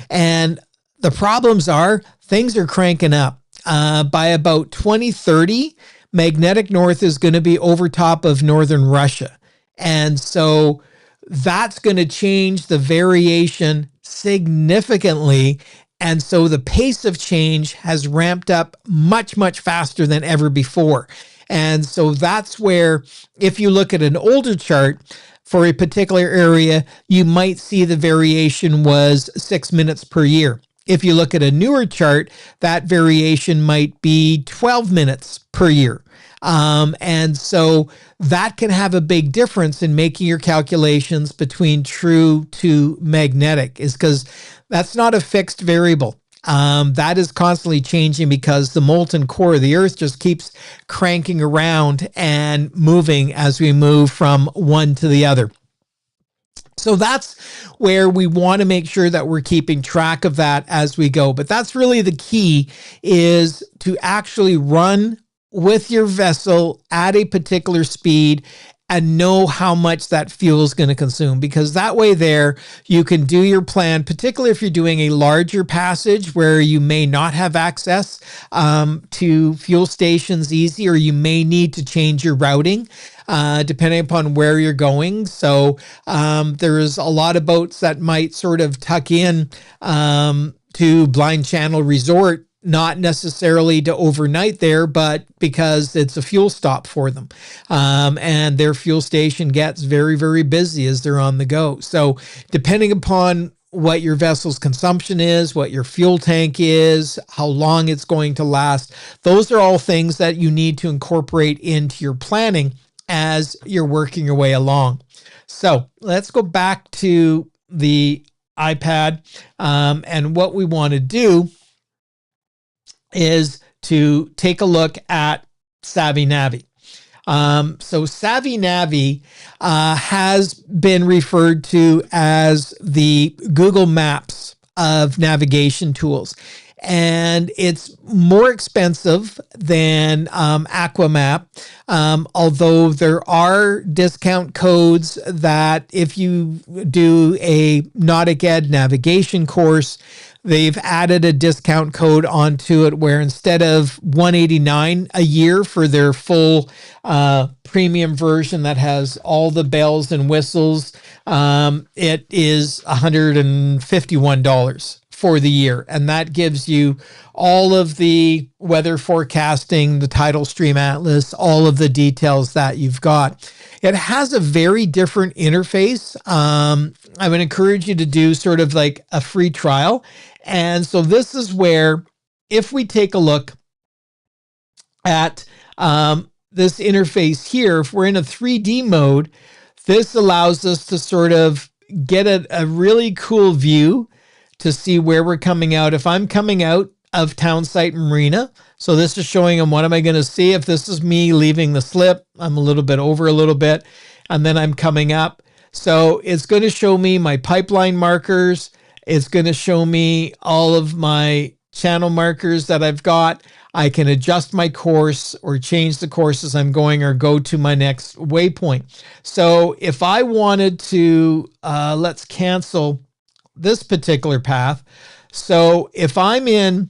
And the problems are things are cranking up. By about 2030, magnetic north is going to be over top of northern Russia. And so that's going to change the variation significantly. And so the pace of change has ramped up much, much faster than ever before. And so that's where, if you look at an older chart for a particular area, you might see the variation was 6 minutes per year. If you look at a newer chart, that variation might be 12 minutes per year. And so that can have a big difference in making your calculations between true to magnetic, is because that's not a fixed variable. That is constantly changing because the molten core of the Earth just keeps cranking around and moving as we move from one to the other. So that's where we want to make sure that we're keeping track of that as we go. But that's really the key, is to actually run with your vessel at a particular speed and know how much that fuel is going to consume, because that way there you can do your plan, particularly if you're doing a larger passage where you may not have access to fuel stations easy, or you may need to change your routing depending upon where you're going. So there's a lot of boats that might sort of tuck in to Blind Channel Resort, not necessarily to overnight there, but because it's a fuel stop for them. And their fuel station gets very, very busy as they're on the go. So depending upon what your vessel's consumption is, what your fuel tank is, how long it's going to last, those are all things that you need to incorporate into your planning as you're working your way along. So let's go back to the iPad. And what we want to do is to take a look at Savvy Navi. So Savvy Navi has been referred to as the Google Maps of navigation tools. And it's more expensive than Aqua Map, although there are discount codes that if you do a Nautic Ed navigation course, they've added a discount code onto it where instead of $189 a year for their full premium version that has all the bells and whistles, it is $151 for the year. And that gives you all of the weather forecasting, the tidal stream atlas, all of the details that you've got. It has a very different interface. I would encourage you to do sort of like a free trial. And so this is where, if we take a look at this interface here, if we're in a 3D mode, this allows us to sort of get a really cool view to see where we're coming out. If I'm coming out of Townsite Marina, so this is showing them what am I going to see. If this is me leaving the slip, I'm a little bit over a little bit, and then I'm coming up. So it's going to show me my pipeline markers. It's going to show me all of my channel markers that I've got. I can adjust my course or change the course as I'm going, or go to my next waypoint. So if I wanted to, let's cancel this particular path. So if I'm in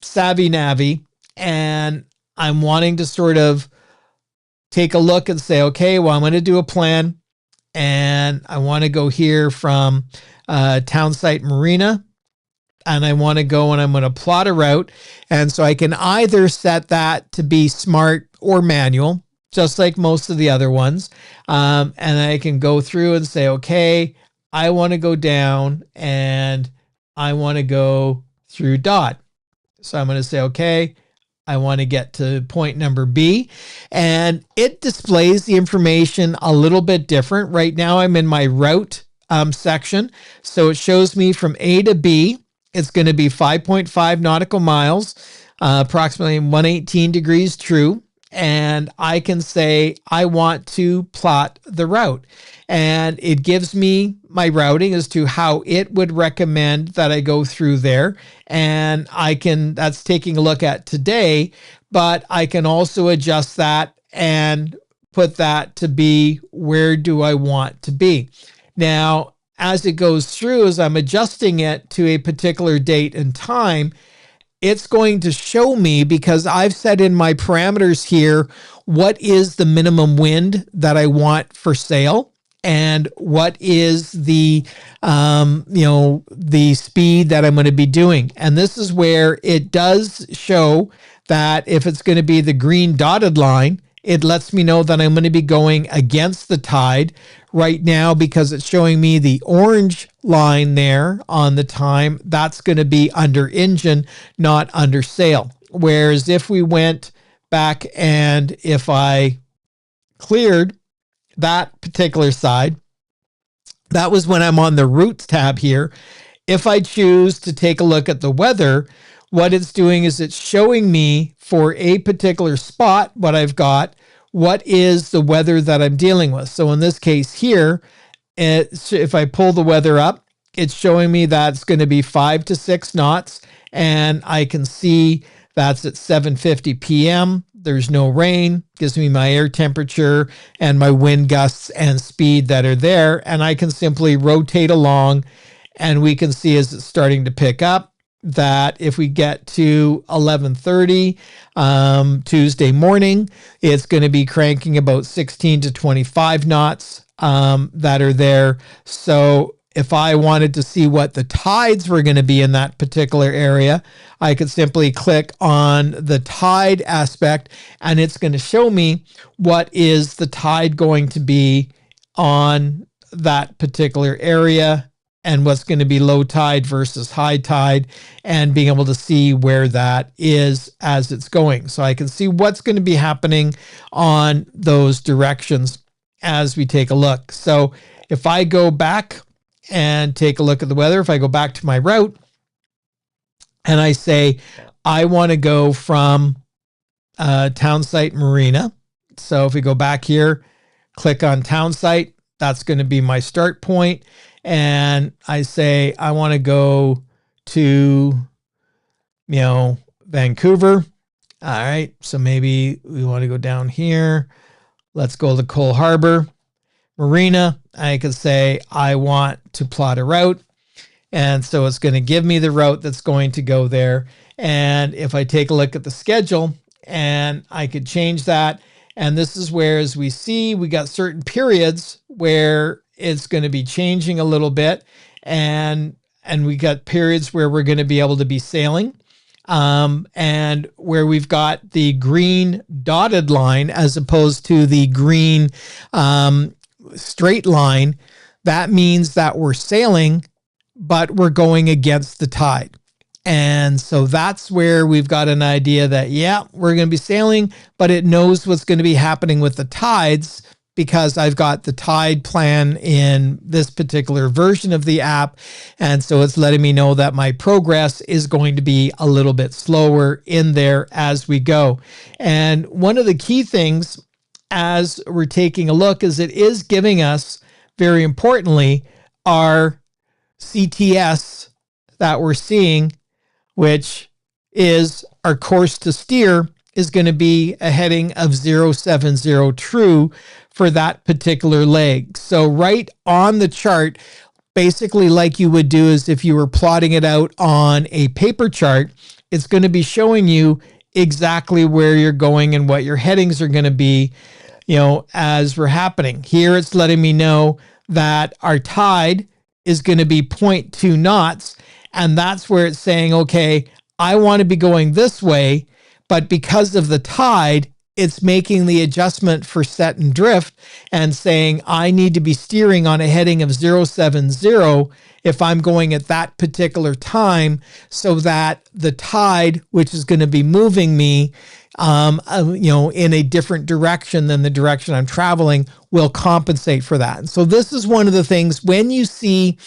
Savvy Navi and I'm wanting to sort of take a look and say, okay, well, I'm going to do a plan, and I want to go here from Townsite Marina, and I want to go and I'm going to plot a route. And so I can either set that to be smart or manual, just like most of the other ones. And I can go through and say, okay, I want to go down and I want to go through dot. So I'm going to say, okay, I want to get to point number B, and it displays the information a little bit different. Right now I'm in my route section. So it shows me from A to B. It's going to be 5.5 nautical miles, approximately 118 degrees true. And I can say I want to plot the route. And it gives me my routing as to how it would recommend that I go through there. And that's taking a look at today, but I can also adjust that and put that to be where do I want to be. Now, as it goes through, as I'm adjusting it to a particular date and time, it's going to show me, because I've set in my parameters here, what is the minimum wind that I want for sail and what is the, the speed that I'm going to be doing. And this is where it does show that if it's going to be the green dotted line, it lets me know that I'm going to be going against the tide right now, because it's showing me the orange line there on the time. That's going to be under engine, not under sail. Whereas if we went back and if I cleared that particular side, that was when I'm on the routes tab here. If I choose to take a look at the weather, what it's doing is it's showing me for a particular spot what I've got, what is the weather that I'm dealing with. So in this case here, if I pull the weather up, it's showing me that's going to be 5 to 6 knots. And I can see that's at 7:50 p.m. There's no rain, gives me my air temperature and my wind gusts and speed that are there. And I can simply rotate along, and we can see as it's starting to pick up that if we get to 11:30 Tuesday morning, it's going to be cranking about 16 to 25 knots that are there. So if I wanted to see what the tides were going to be in that particular area, I could simply click on the tide aspect, and it's going to show me what is the tide going to be on that particular area and what's going to be low tide versus high tide, and being able to see where that is as it's going. So I can see what's going to be happening on those directions as we take a look. So if I go back and take a look at the weather, if I go back to my route and I say, I want to go from Townsite Marina. So if we go back here, click on Townsite, that's going to be my start point. And I say, I want to go to, Vancouver. All right. So maybe we want to go down here. Let's go to Cole Harbor Marina. I could say, I want to plot a route. And so it's going to give me the route that's going to go there. And if I take a look at the schedule, and I could change that. And this is where, as we see, we got certain periods where it's going to be changing a little bit. And we got periods where we're going to be able to be sailing. And where we've got the green dotted line as opposed to the green straight line, that means that we're sailing, but we're going against the tide. And so that's where we've got an idea that, yeah, we're going to be sailing, but it knows what's going to be happening with the tides, because I've got the tide plan in this particular version of the app. And so it's letting me know that my progress is going to be a little bit slower in there as we go. And one of the key things as we're taking a look is it is giving us, very importantly, our CTS that we're seeing, which is our course to steer, is going to be a heading of 070 true for that particular leg. So right on the chart, basically like you would do is if you were plotting it out on a paper chart, it's going to be showing you exactly where you're going and what your headings are going to be, as we're happening. Here it's letting me know that our tide is going to be 0.2 knots. And that's where it's saying, okay, I want to be going this way, but because of the tide, it's making the adjustment for set and drift and saying I need to be steering on a heading of 070 if I'm going at that particular time, so that the tide, which is going to be moving me, in a different direction than the direction I'm traveling, will compensate for that. And so this is one of the things when you see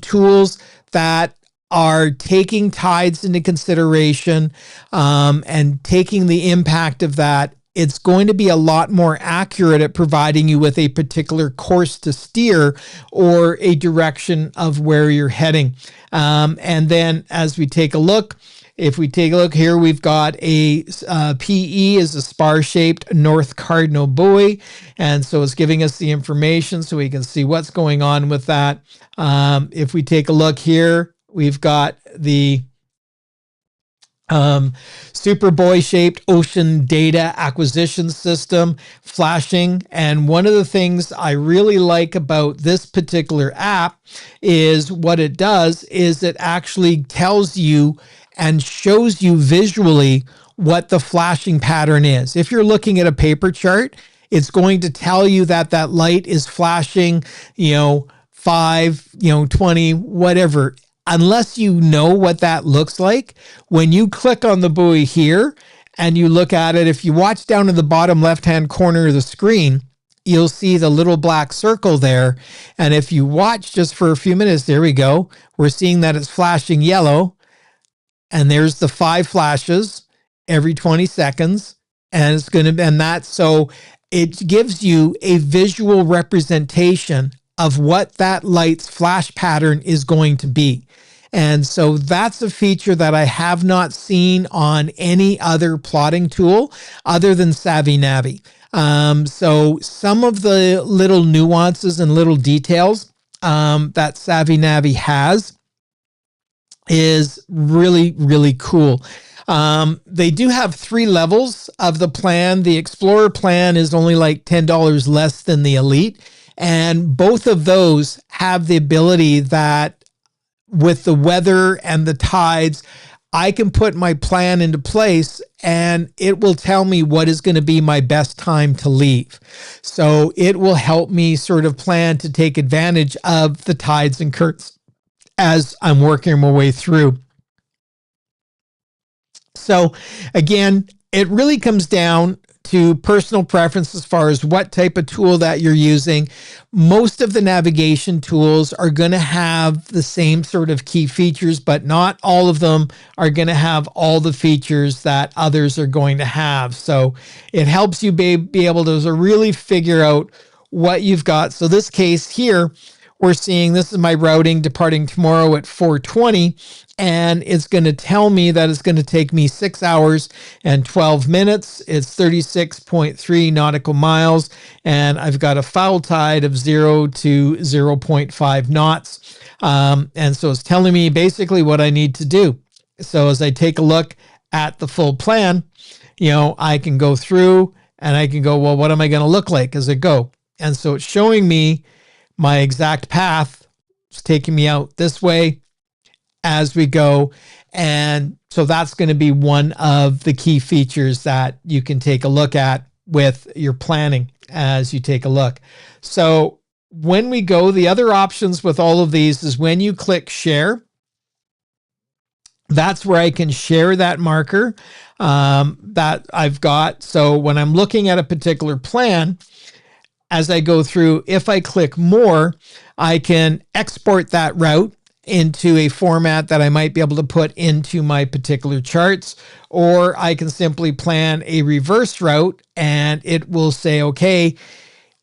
tools that are taking tides into consideration and taking the impact of that, it's going to be a lot more accurate at providing you with a particular course to steer or a direction of where you're heading. And then as we take a look, if we take a look here, we've got a PE is a spar-shaped North Cardinal buoy. And so it's giving us the information so we can see what's going on with that. If we take a look here, we've got the super buoy shaped ocean data acquisition system flashing. And one of the things I really like about this particular app is what it does is it actually tells you and shows you visually what the flashing pattern is. If you're looking at a paper chart, it's going to tell you that that light is flashing, 5, 20, whatever. Unless you know what that looks like, when you click on the buoy here and you look at it, if you watch down in the bottom left-hand corner of the screen, you'll see the little black circle there. And if you watch just for a few minutes, there we go. We're seeing that it's flashing yellow. And there's the 5 flashes every 20 seconds. And it's going to, and that, so it gives you a visual representation of what that light's flash pattern is going to be. And so that's a feature that I have not seen on any other plotting tool other than Savvy Navi. So some of the little nuances and little details that Savvy Navi has is really, really cool. They do have 3 levels of the plan. The Explorer plan is only like $10 less than the Elite. And both of those have the ability that with the weather and the tides, I can put my plan into place and it will tell me what is going to be my best time to leave. So it will help me sort of plan to take advantage of the tides and currents as I'm working my way through. So again, it really comes down to personal preference as far as what type of tool that you're using. Most of the navigation tools are going to have the same sort of key features, but not all of them are going to have all the features that others are going to have. So it helps you be able to really figure out what you've got. So this case here, we're seeing this is my routing departing tomorrow at 4:20, and it's going to tell me that it's going to take me 6 hours and 12 minutes. It's 36.3 nautical miles, and I've got a foul tide of 0 to 0.5 knots. And so it's telling me basically what I need to do. So as I take a look at the full plan, I can go through and I can go, well, what am I going to look like as I go? And so it's showing me my exact path. It's taking me out this way as we go. And so that's going to be one of the key features that you can take a look at with your planning as you take a look. So when we go, the other options with all of these is when you click share, that's where I can share that marker that I've got. So when I'm looking at a particular plan, as I go through, if I click more, I can export that route into a format that I might be able to put into my particular charts, or I can simply plan a reverse route and it will say, okay,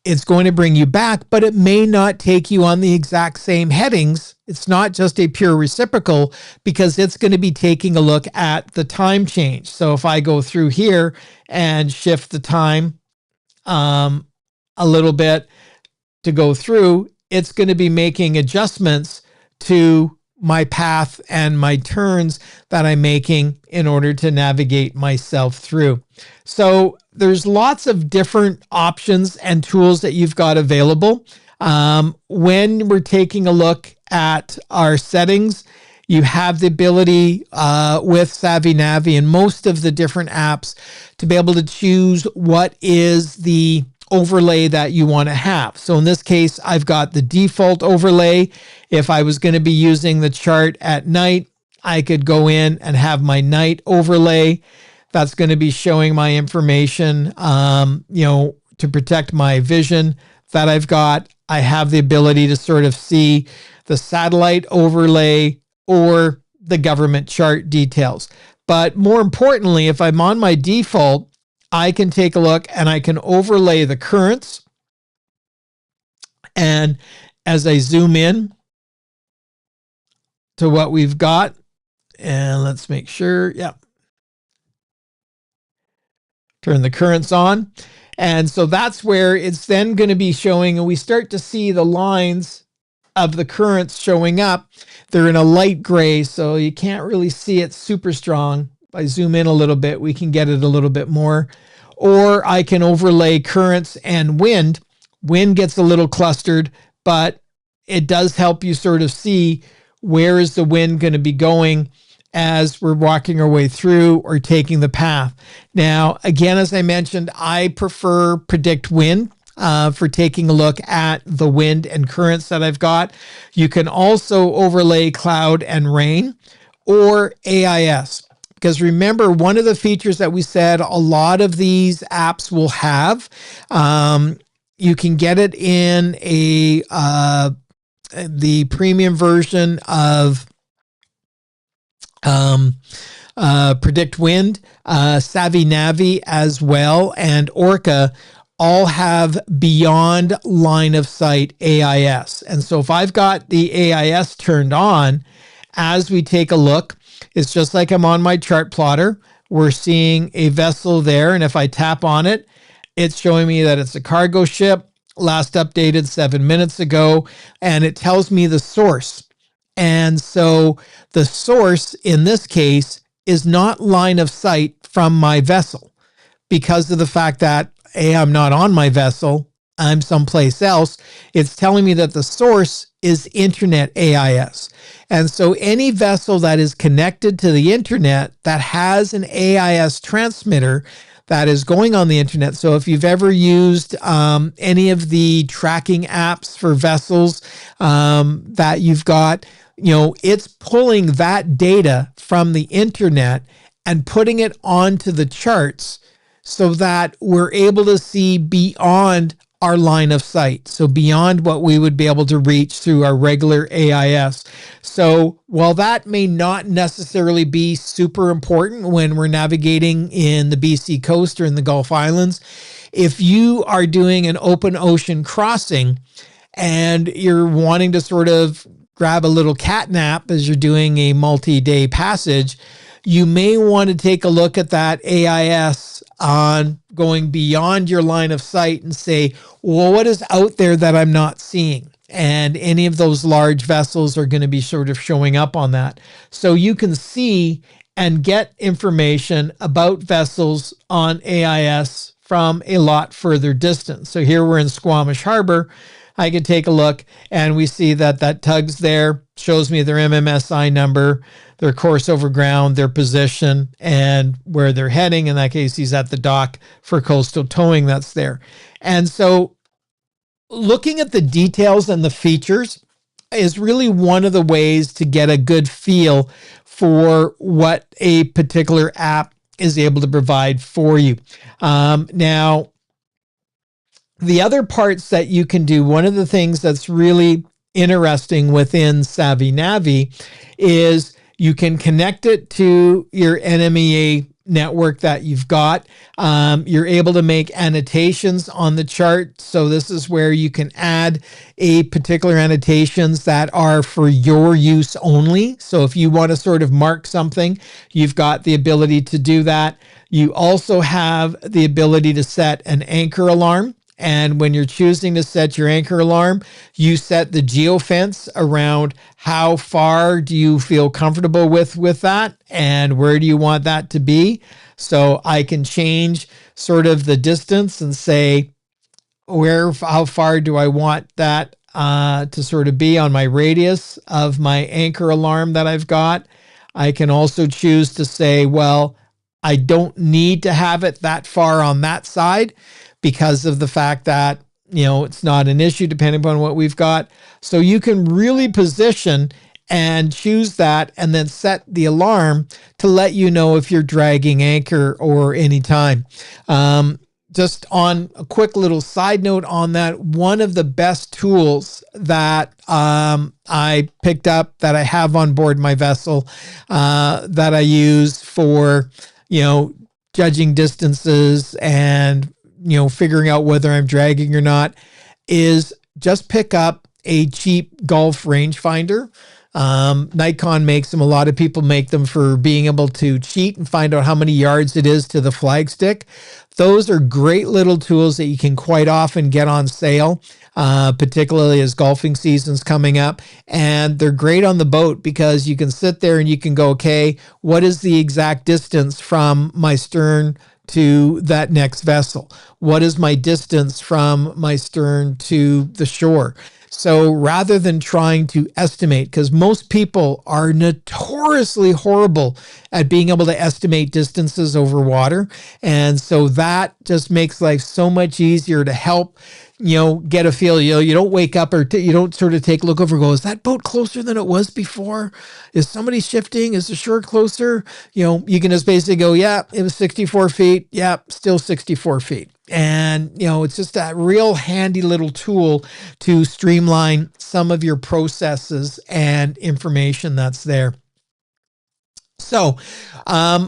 it's going to bring you back, but it may not take you on the exact same headings. It's not just a pure reciprocal because it's going to be taking a look at the time change. So if I go through here and shift the time, a little bit to go through, it's going to be making adjustments to my path and my turns that I'm making in order to navigate myself through. So there's lots of different options and tools that you've got available. When we're taking a look at our settings, You have the ability with Savvy Navi and most of the different apps to be able to choose what is the overlay that you want to have. So in this case, I've got the default overlay. If I was going to be using the chart at night, I could go in and have my night overlay. That's going to be showing my information, to protect my vision that I've got. I have the ability to sort of see the satellite overlay or the government chart details. But more importantly, if I'm on my default, I can take a look and I can overlay the currents. And as I zoom in to what we've got, and let's make sure, turn the currents on. And so that's where it's then going to be showing, and we start to see the lines of the currents showing up. They're in a light gray, so you can't really see it super strong. If I zoom in a little bit, we can get it a little bit more. Or I can overlay currents and wind. Wind gets a little clustered, but it does help you sort of see where is the wind going to be going as we're walking our way through or taking the path. Now, again, as I mentioned, I prefer predict wind for taking a look at the wind and currents that I've got. You can also overlay cloud and rain or AIS. Because remember, one of the features that we said a lot of these apps will have, you can get it in the premium version of Predict Wind, Savvy Navi as well, and Orca all have beyond line of sight AIS. And so if I've got the AIS turned on, as we take a look, it's just like I'm on my chart plotter. We're seeing a vessel there, and if I tap on it, it's showing me that it's a cargo ship, last updated 7 minutes ago, and it tells me the source. And so the source in this case is not line of sight from my vessel because of the fact that I'm not on my vessel, I'm someplace else. It's telling me that the source is internet AIS. And so any vessel that is connected to the internet that has an AIS transmitter that is going on the internet. So if you've ever used any of the tracking apps for vessels that you've got, it's pulling that data from the internet and putting it onto the charts so that we're able to see beyond our line of sight. So beyond what we would be able to reach through our regular AIS. So while that may not necessarily be super important when we're navigating in the BC coast or in the Gulf Islands, if you are doing an open ocean crossing and you're wanting to sort of grab a little cat nap as you're doing a multi-day passage, you may want to take a look at that AIS on going beyond your line of sight and say, well, what is out there that I'm not seeing? And any of those large vessels are going to be sort of showing up on that. So you can see and get information about vessels on AIS from a lot further distance. So here we're in Squamish Harbor. I can take a look and we see that that tug's there, shows me their MMSI number, their course over ground, their position, and where they're heading. In that case, he's at the dock for coastal towing that's there. And so looking at the details and the features is really one of the ways to get a good feel for what a particular app is able to provide for you. Now, the other parts that you can do, one of the things that's really interesting within Savvy Navi is you can connect it to your NMEA network that you've got. You're able to make annotations on the chart. So this is where you can add a particular annotations that are for your use only. So if you want to sort of mark something, you've got the ability to do that. You also have the ability to set an anchor alarm. And when you're choosing to set your anchor alarm, you set the geofence around how far do you feel comfortable with that and where do you want that to be. So I can change sort of the distance and say, how far do I want that to sort of be on my radius of my anchor alarm that I've got. I can also choose to say, well, I don't need to have it that far on that side because of the fact that, it's not an issue depending upon what we've got. So you can really position and choose that and then set the alarm to let you know if you're dragging anchor or any time. Just on a quick little side note on that, one of the best tools that I picked up that I have on board my vessel that I use for, judging distances and, figuring out whether I'm dragging or not is just pick up a cheap golf rangefinder. Nikon makes them. A lot of people make them for being able to cheat and find out how many yards it is to the flagstick. Those are great little tools that you can quite often get on sale, particularly as golfing season's coming up. And they're great on the boat because you can sit there and you can go, okay, what is the exact distance from my stern to that next vessel? What is my distance from my stern to the shore? So rather than trying to estimate, because most people are notoriously horrible at being able to estimate distances over water. And so that just makes life so much easier to help, get a feel. You don't wake up or you don't sort of take a look over and go, is that boat closer than it was before? Is somebody shifting? Is the shore closer? You can just basically go, yeah, it was 64 feet. Yeah, still 64 feet. And, it's just that real handy little tool to streamline some of your processes and information that's there. So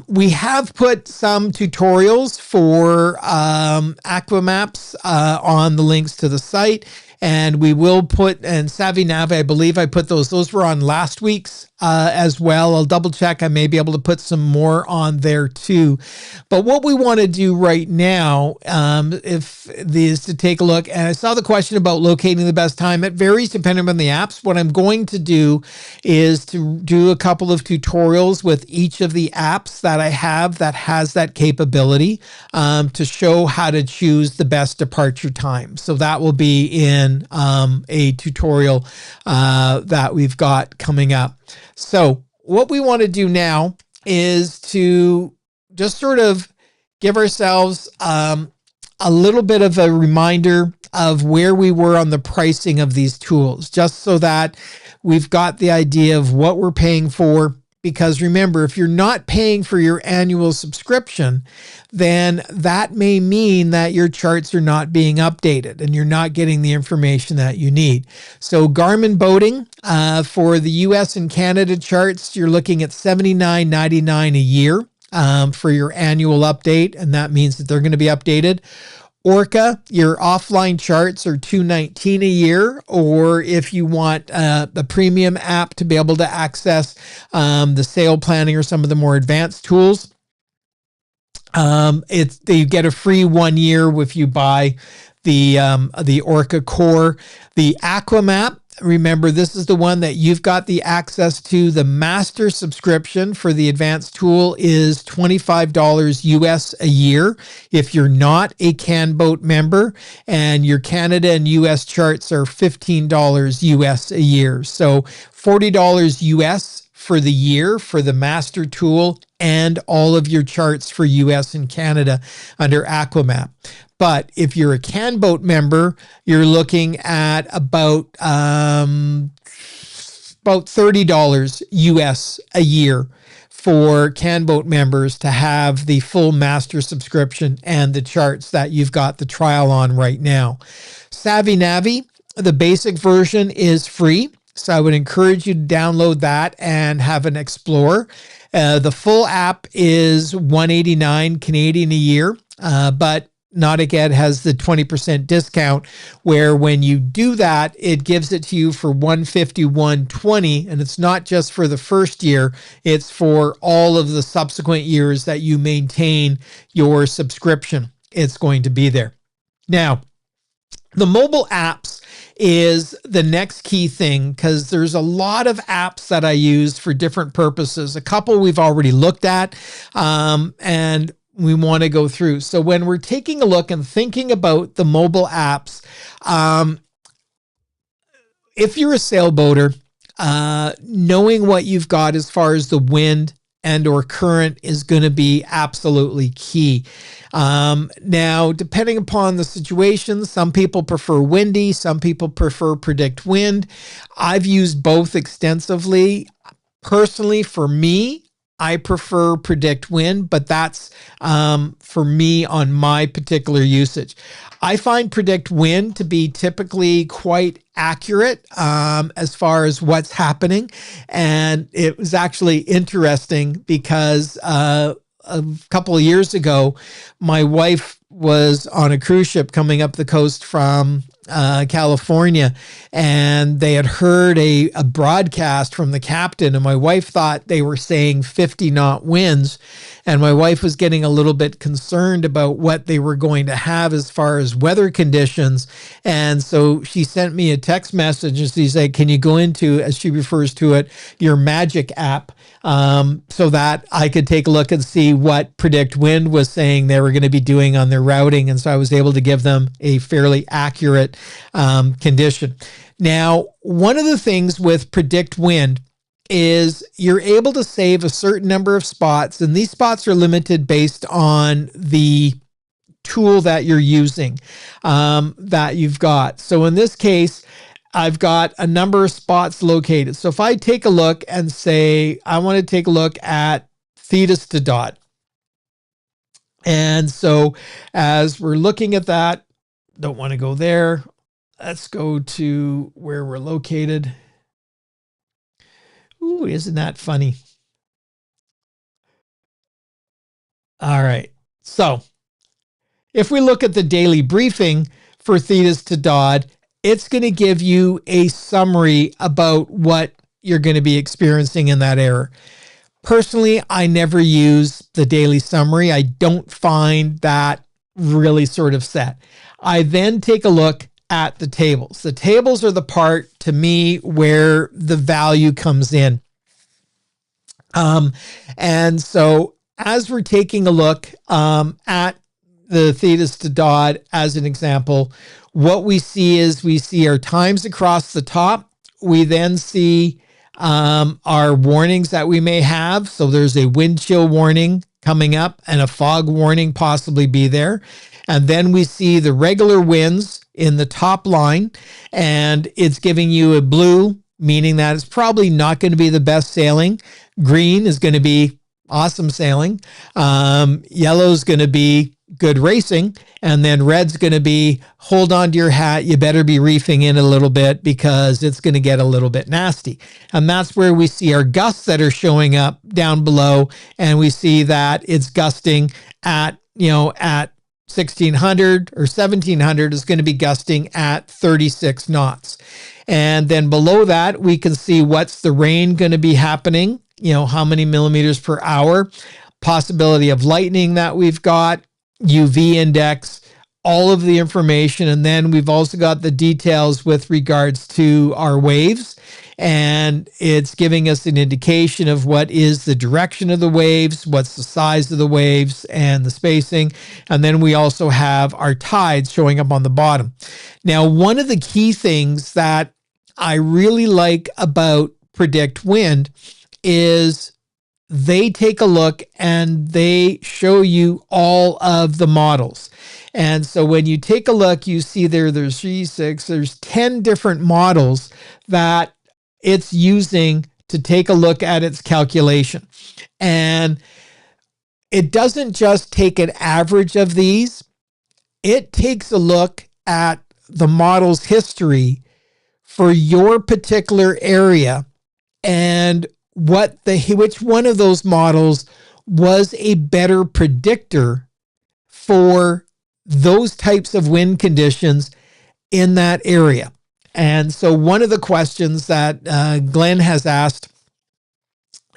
we have put some tutorials for Aqua Maps on the links to the site. And we will put, and Savvy Nav, I believe I put those were on last week's as well. I'll double check. I may be able to put some more on there too. But what we want to do right now, is to take a look. And I saw the question about locating the best time. It varies depending on the apps. What I'm going to do is to do a couple of tutorials with each of the apps that I have that has that capability to show how to choose the best departure time. So that will be in a tutorial that we've got coming up. So what we want to do now is to just sort of give ourselves a little bit of a reminder of where we were on the pricing of these tools, just so that we've got the idea of what we're paying for. Because remember, if you're not paying for your annual subscription, then that may mean that your charts are not being updated and you're not getting the information that you need. So Garmin Boating, for the US and Canada charts, you're looking at $79.99 a year for your annual update, and that means that they're going to be updated. Orca, your offline charts are $219 a year, or if you want the premium app to be able to access the sail planning or some of the more advanced tools, you get a free 1 year if you buy the Orca Core. The Aqua Map, remember, this is the one that you've got the access to. The master subscription for the advanced tool is $25 US a year if you're not a CanBoat member, and your Canada and US charts are $15 US a year. So $40 US for the year for the master tool and all of your charts for US and Canada under Aqua Map. But if you're a CanBoat member, you're looking at about $30 US a year for CanBoat members to have the full master subscription and the charts that you've got the trial on right now. Savvy Navi, the basic version is free. So I would encourage you to download that and have an explore. The full app is $189 Canadian a year, but Nauticad has the 20% discount where when you do that, it gives it to you for $151.20, and it's not just for the first year, it's for all of the subsequent years that you maintain your subscription. It's going to be there. Now, the mobile apps is the next key thing, because there's a lot of apps that I use for different purposes. A couple we've already looked at, and we want to go through. So when we're taking a look and thinking about the mobile apps, if you're a sailboater, knowing what you've got as far as the wind and or current is going to be absolutely key. Now, depending upon the situation, some people prefer windy, some people prefer predict wind. I've used both extensively. Personally, for me, I prefer predict wind, but that's for me on my particular usage. I find predict wind to be typically quite accurate as far as what's happening. And it was actually interesting because a couple of years ago, my wife was on a cruise ship coming up the coast from California, and they had heard a broadcast from the captain, and my wife thought they were saying 50-knot winds, and my wife was getting a little bit concerned about what they were going to have as far as weather conditions. And so she sent me a text message, and she's like, can you go into, as she refers to it, your magic app, so that I could take a look and see what predict wind was saying they were going to be doing on their routing. And so I was able to give them a fairly accurate condition. Now, one of the things with predict wind is you're able to save a certain number of spots, and these spots are limited based on the tool that you're using, that you've got. So in this case, I've got a number of spots located. So if I take a look and say, I want to take a look at thetas to dot. And so as we're looking at that, don't want to go there. Let's go to where we're located. Ooh, isn't that funny? All right. So if we look at the daily briefing for thetas to dot, it's going to give you a summary about what you're going to be experiencing in that area. Personally, I never use the daily summary. I don't find that really sort of set. I then take a look at the tables. The tables are the part, to me, where the value comes in. And so as we're taking a look at the thetas to dot as an example, what we see is we see our times across the top. We then see our warnings that we may have. So there's a wind chill warning coming up and a fog warning possibly be there. And then we see the regular winds in the top line, and it's giving you a blue, meaning that it's probably not going to be the best sailing. Green is going to be awesome sailing. Yellow is going to be good racing. And then red's going to be, hold on to your hat. You better be reefing in a little bit because it's going to get a little bit nasty. And that's where we see our gusts that are showing up down below. And we see that it's gusting at 1600 or 1700 is going to be gusting at 36 knots. And then below that, we can see what's the rain going to be happening, how many millimeters per hour, possibility of lightning that we've got, UV index, all of the information. And then we've also got the details with regards to our waves. And it's giving us an indication of what is the direction of the waves, what's the size of the waves, and the spacing. And then we also have our tides showing up on the bottom. Now, one of the key things that I really like about Predict Wind is they take a look and they show you all of the models. And so when you take a look, you see there's 10 different models that it's using to take a look at its calculation. And it doesn't just take an average of these. It takes a look at the model's history for your particular area and which one of those models was a better predictor for those types of wind conditions in that area. And so one of the questions that Glenn has asked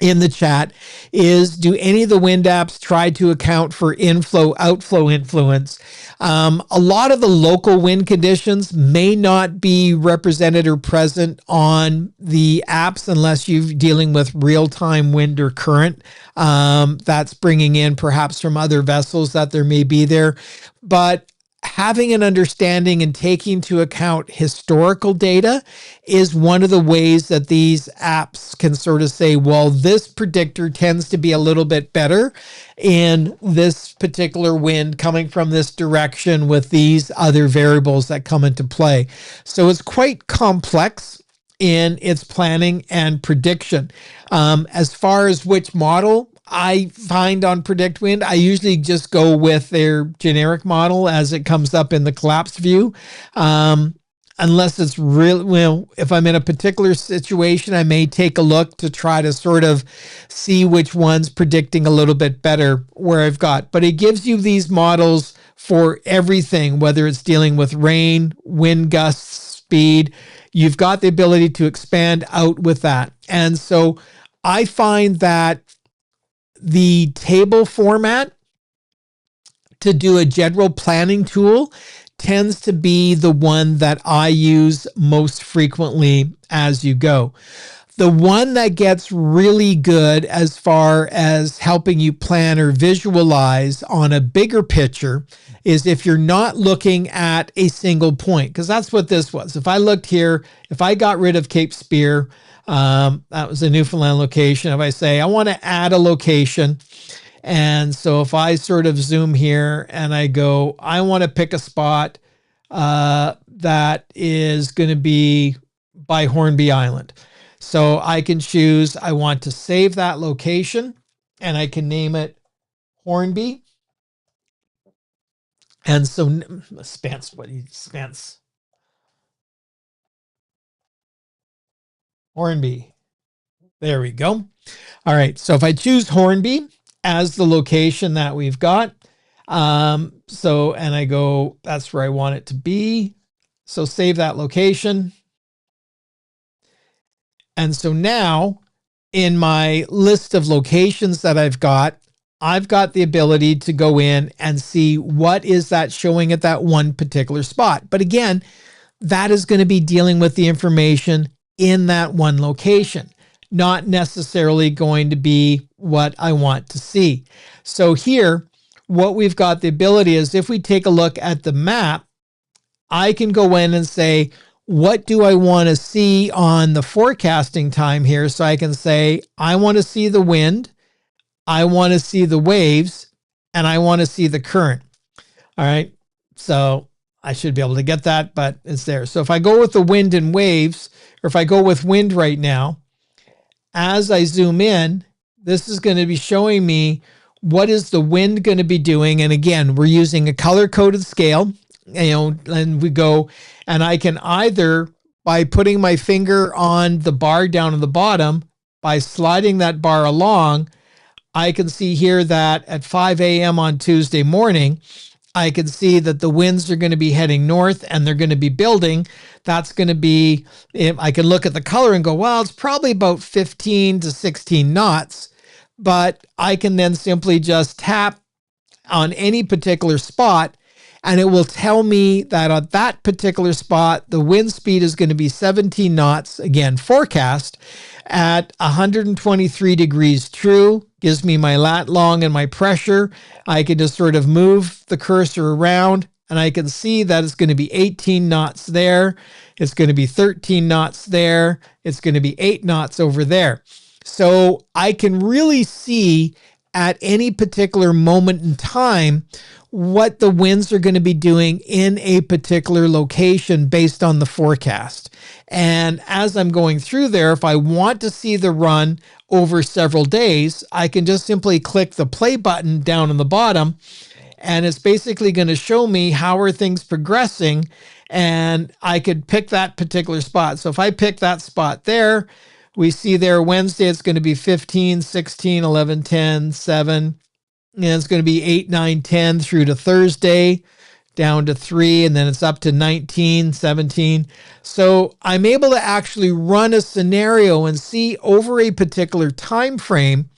in the chat is, do any of the wind apps try to account for inflow, outflow influence? A lot of the local wind conditions may not be represented or present on the apps unless you're dealing with real-time wind or current. That's bringing in perhaps from other vessels that there may be there. But having an understanding and taking into account historical data is one of the ways that these apps can sort of say, well, this predictor tends to be a little bit better in this particular wind coming from this direction with these other variables that come into play. So it's quite complex in its planning and prediction. As far as which model I find on Predict Wind, I usually just go with their generic model as it comes up in the collapse view. Unless it's really, well, if I'm in a particular situation, I may take a look to try to sort of see which one's predicting a little bit better where I've got. But it gives you these models for everything, whether it's dealing with rain, wind gusts, speed. You've got the ability to expand out with that. And so I find that the table format to do a general planning tool tends to be the one that I use most frequently as you go. The one that gets really good as far as helping you plan or visualize on a bigger picture is if you're not looking at a single point, because that's what this was. If I looked here, if I got rid of Cape Spear, that was a Newfoundland location. If I say I want to add a location, and so if I sort of zoom here and I go, I want to pick a spot that is going to be by Hornby Island. So I can choose, I want to save that location and I can name it Hornby. And so Spence, Hornby. There we go. All right. So if I choose Hornby as the location that we've got, and I go, that's where I want it to be. So save that location. And so now in my list of locations that I've got the ability to go in and see what is that showing at that one particular spot. But again, that is going to be dealing with the information in that one location, not necessarily going to be what I want to see. So here, what we've got the ability is if we take a look at the map, I can go in and say, what do I want to see on the forecasting time here? So I can say, I want to see the wind, I want to see the waves, and I want to see the current. All right. So I should be able to get that, but it's there. So if I go with the wind and waves, or if I go with wind right now, as I zoom in, this is going to be showing me what is the wind going to be doing. And again, we're using a color-coded scale, and we go, and I can either, by putting my finger on the bar down at the bottom, by sliding that bar along, I can see here that at 5 a.m. on Tuesday morning, I can see that the winds are going to be heading north and they're going to be building. That's going to be, I can look at the color and go, well, it's probably about 15 to 16 knots. But I can then simply just tap on any particular spot and it will tell me that on that particular spot, the wind speed is going to be 17 knots, again, forecast, at 123 degrees true, gives me my lat long and my pressure. I can just sort of move the cursor around and I can see that it's going to be 18 knots there. It's going to be 13 knots there. It's going to be 8 knots over there. So I can really see at any particular moment in time what the winds are going to be doing in a particular location based on the forecast. And as I'm going through there, if I want to see the run over several days, I can just simply click the play button down on the bottom, and it's basically going to show me how are things progressing, and I could pick that particular spot. So if I pick that spot there, we see there Wednesday it's going to be 15, 16, 11, 10, 7, and it's going to be 8, 9, 10 through to Thursday, down to 3, and then it's up to 19, 17. So I'm able to actually run a scenario and see over a particular time frame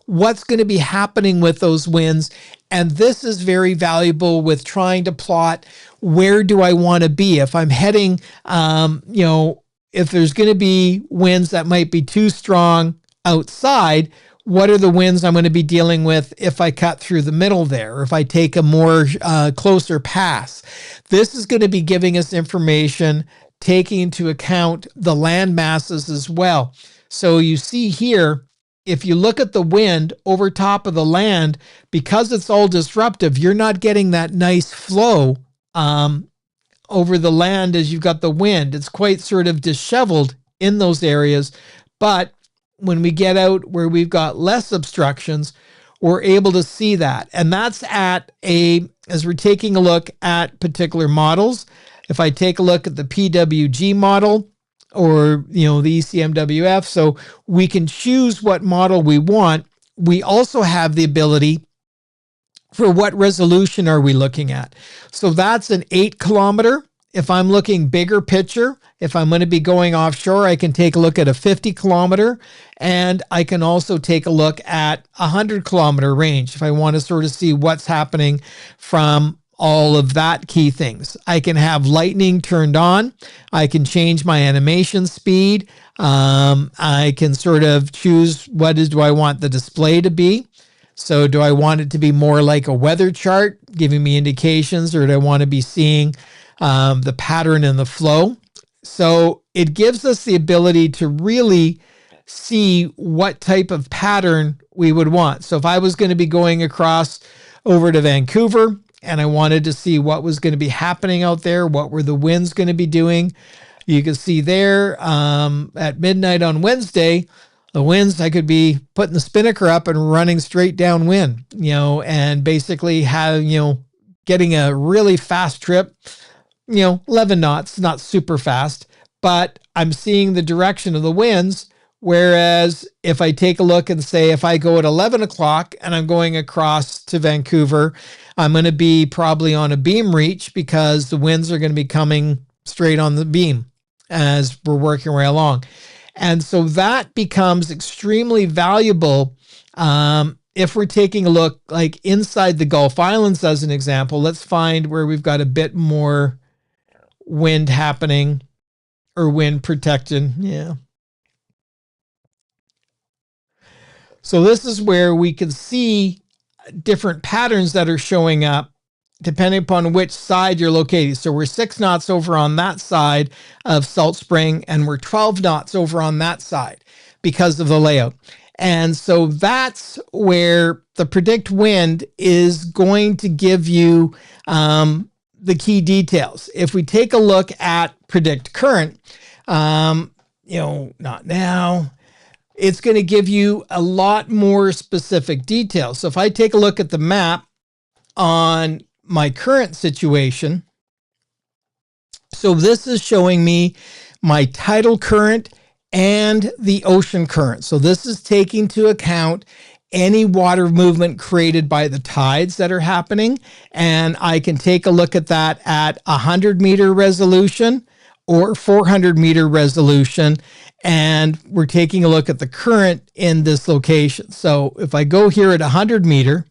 what's going to be happening with those winds. And this is very valuable with trying to plot where do I want to be. If I'm heading, if there's going to be winds that might be too strong outside, what are the winds I'm going to be dealing with if I cut through the middle there, or if I take a more closer pass. This is going to be giving us information, taking into account the land masses as well. So you see here, if you look at the wind over top of the land, because it's all disruptive, you're not getting that nice flow over the land as you've got the wind. It's quite sort of disheveled in those areas. But when we get out where we've got less obstructions, we're able to see that. And that's as we're taking a look at particular models. If I take a look at the PWG model, or the ECMWF, so we can choose what model we want. We also have the ability for what resolution are we looking at. So that's an 8 kilometer. If I'm looking bigger picture, if I'm going to be going offshore, I can take a look at a 50 kilometer, and I can also take a look at 100 kilometer range if I want to sort of see what's happening from all of that key things. I can have lightning turned on. I can change my animation speed. I can sort of choose do I want the display to be. So do I want it to be more like a weather chart, giving me indications, or do I want to be seeing the pattern and the flow? So it gives us the ability to really see what type of pattern we would want. So if I was going to be going across over to Vancouver, and I wanted to see what was going to be happening out there, what were the winds going to be doing. You can see there at midnight on Wednesday, the winds, I could be putting the spinnaker up and running straight downwind, and basically getting a really fast trip, 11 knots, not super fast, but I'm seeing the direction of the winds. Whereas if I take a look and say, if I go at 11 o'clock and I'm going across to Vancouver, I'm going to be probably on a beam reach because the winds are going to be coming straight on the beam as we're working right along. And so that becomes extremely valuable if we're taking a look like inside the Gulf Islands as an example. Let's find where we've got a bit more wind happening or wind protection. Yeah. So this is where we can see different patterns that are showing up depending upon which side you're located. So we're 6 knots over on that side of Salt Spring, and we're 12 knots over on that side because of the layout. And so that's where the predict wind is going to give you the key details. If we take a look at predict current, not now, it's going to give you a lot more specific details. So if I take a look at the map on my current situation, so this is showing me my tidal current and the ocean current. So this is taking into account any water movement created by the tides that are happening. And I can take a look at that at 100 meter resolution or 400 meter resolution. And we're taking a look at the current in this location. So if I go here at 100 meter,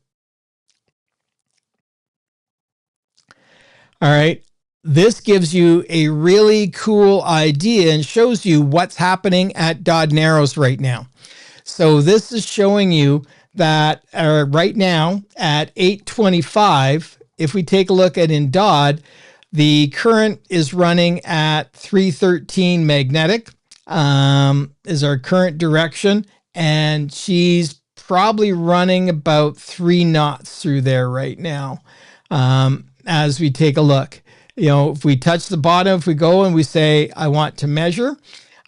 all right, this gives you a really cool idea and shows you what's happening at Dodd Narrows right now. So this is showing you that right now at 8:25, if we take a look at in Dodd, the current is running at 313 magnetic. Is our current direction, and she's probably running about 3 knots through there right now. As we take a look, if we touch the bottom, if we go and we say, I want to measure,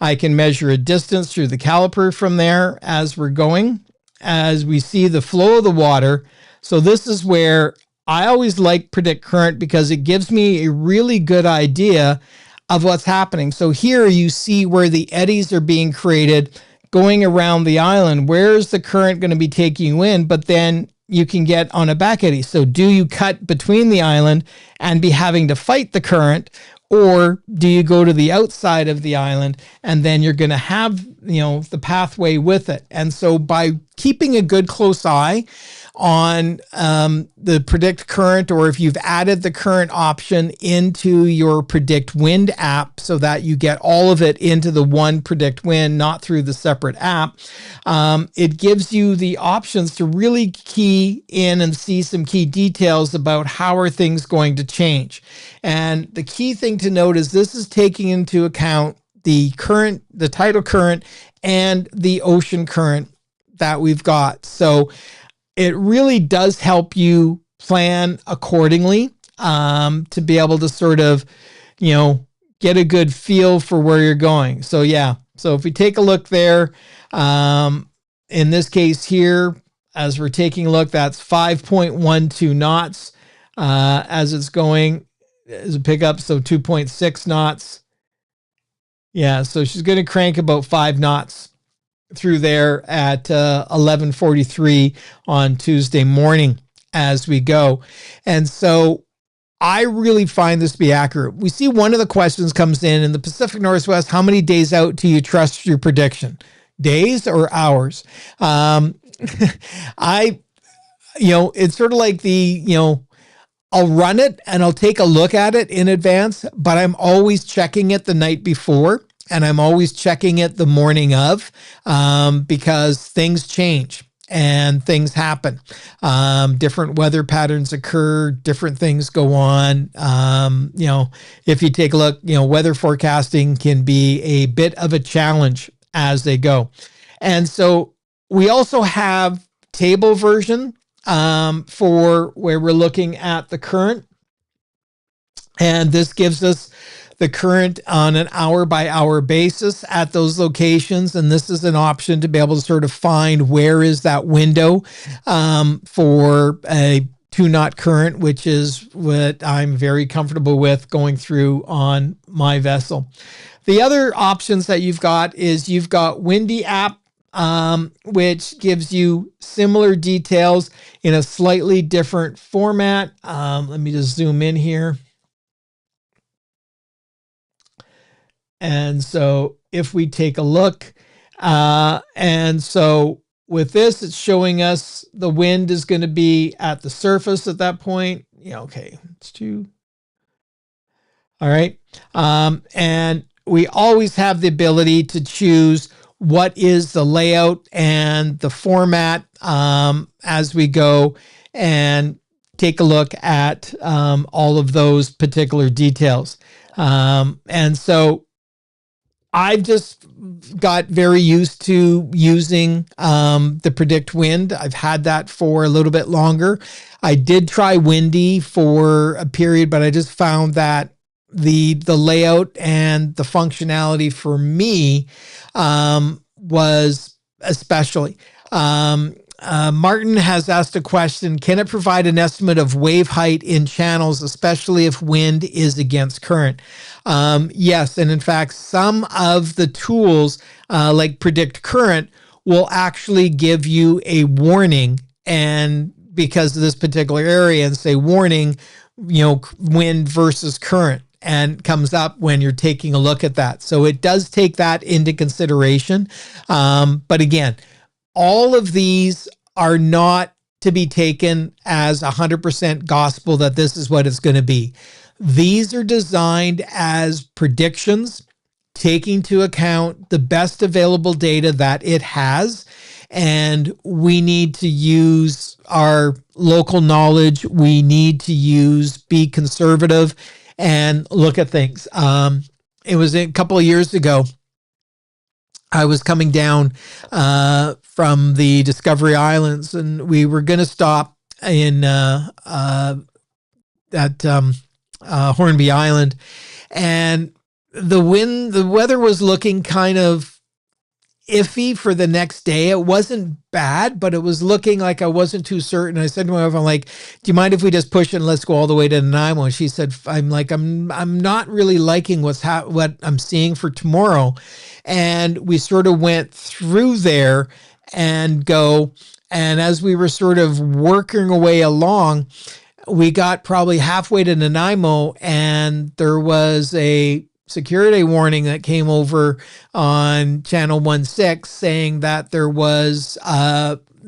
I can measure a distance through the caliper from there as we're going, as we see the flow of the water. So this is where I always like predict current because it gives me a really good idea of what's happening. So here you see where the eddies are being created going around the island. Where's the current going to be taking you in? But then you can get on a back eddy. So do you cut between the island and be having to fight the current, or do you go to the outside of the island and then you're going to have, the pathway with it? And so by keeping a good close eye on the predict current, or if you've added the current option into your predict wind app so that you get all of it into the one predict wind, not through the separate app, it gives you the options to really key in and see some key details about how are things going to change. And the key thing to note is this is taking into account the current, the tidal current, and the ocean current that we've got. So it really does help you plan accordingly, to be able to sort of, get a good feel for where you're going. So yeah, so if we take a look there, in this case here, as we're taking a look, that's 5.12 knots as it's going as a pickup, so 2.6 knots. Yeah, so she's going to crank about 5 knots through there at 11:43 on Tuesday morning as we go. And so I really find this to be accurate. We see one of the questions comes in the Pacific Northwest: how many days out do you trust your prediction? Days or hours? It's sort of like I'll run it and I'll take a look at it in advance, but I'm always checking it the night before, and I'm always checking it the morning of, because things change and things happen. Different weather patterns occur, different things go on. If you take a look, weather forecasting can be a bit of a challenge as they go. And so we also have table version for where we're looking at the current. And this gives us the current on an hour by hour basis at those locations. And this is an option to be able to sort of find where is that window for a 2-knot current, which is what I'm very comfortable with going through on my vessel. The other options that you've got is you've got Windy app, which gives you similar details in a slightly different format. Let me just zoom in here. And so if we take a look, and so with this, it's showing us the wind is going to be at the surface at that point. Okay, it's 2. All right. And we always have the ability to choose what is the layout and the format as we go and take a look at all of those particular details. And so I've just got very used to using the predict wind. I've had that for a little bit longer. I did try Windy for a period, but I just found that the layout and the functionality for me was especially. Martin has asked a question: can it provide an estimate of wave height in channels, especially if wind is against current? Yes, and in fact, some of the tools like predict current will actually give you a warning, and because of this particular area, and say warning, wind versus current, and comes up when you're taking a look at that. So it does take that into consideration. But again, all of these are not to be taken as 100% gospel that this is what it's going to be. These are designed as predictions, taking into account the best available data that it has. And we need to use our local knowledge. We need to be conservative and look at things. It was a couple of years ago, I was coming down from the Discovery Islands, and we were going to stop in at Hornby Island, and the weather was looking kind of iffy for the next day. It wasn't bad, but it was looking like I wasn't too certain. I said to my wife, I'm like, do you mind if we just push it and let's go all the way to Nanaimo? And she said, I'm not really liking what I'm seeing for tomorrow. And we sort of went through there and as we were sort of working our way along, we got probably halfway to Nanaimo, and there was a security warning that came over on channel 16 saying that there was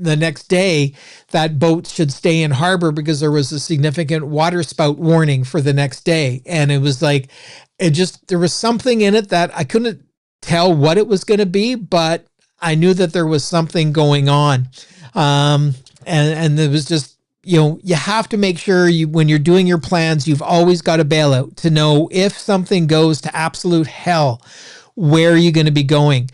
the next day that boats should stay in harbor because there was a significant water spout warning for the next day. And it was like, there was something in it that I couldn't tell what it was going to be, but I knew that there was something going on. And it was just, you have to make sure when you're doing your plans, you've always got a bailout to know if something goes to absolute hell, where are you going to be going?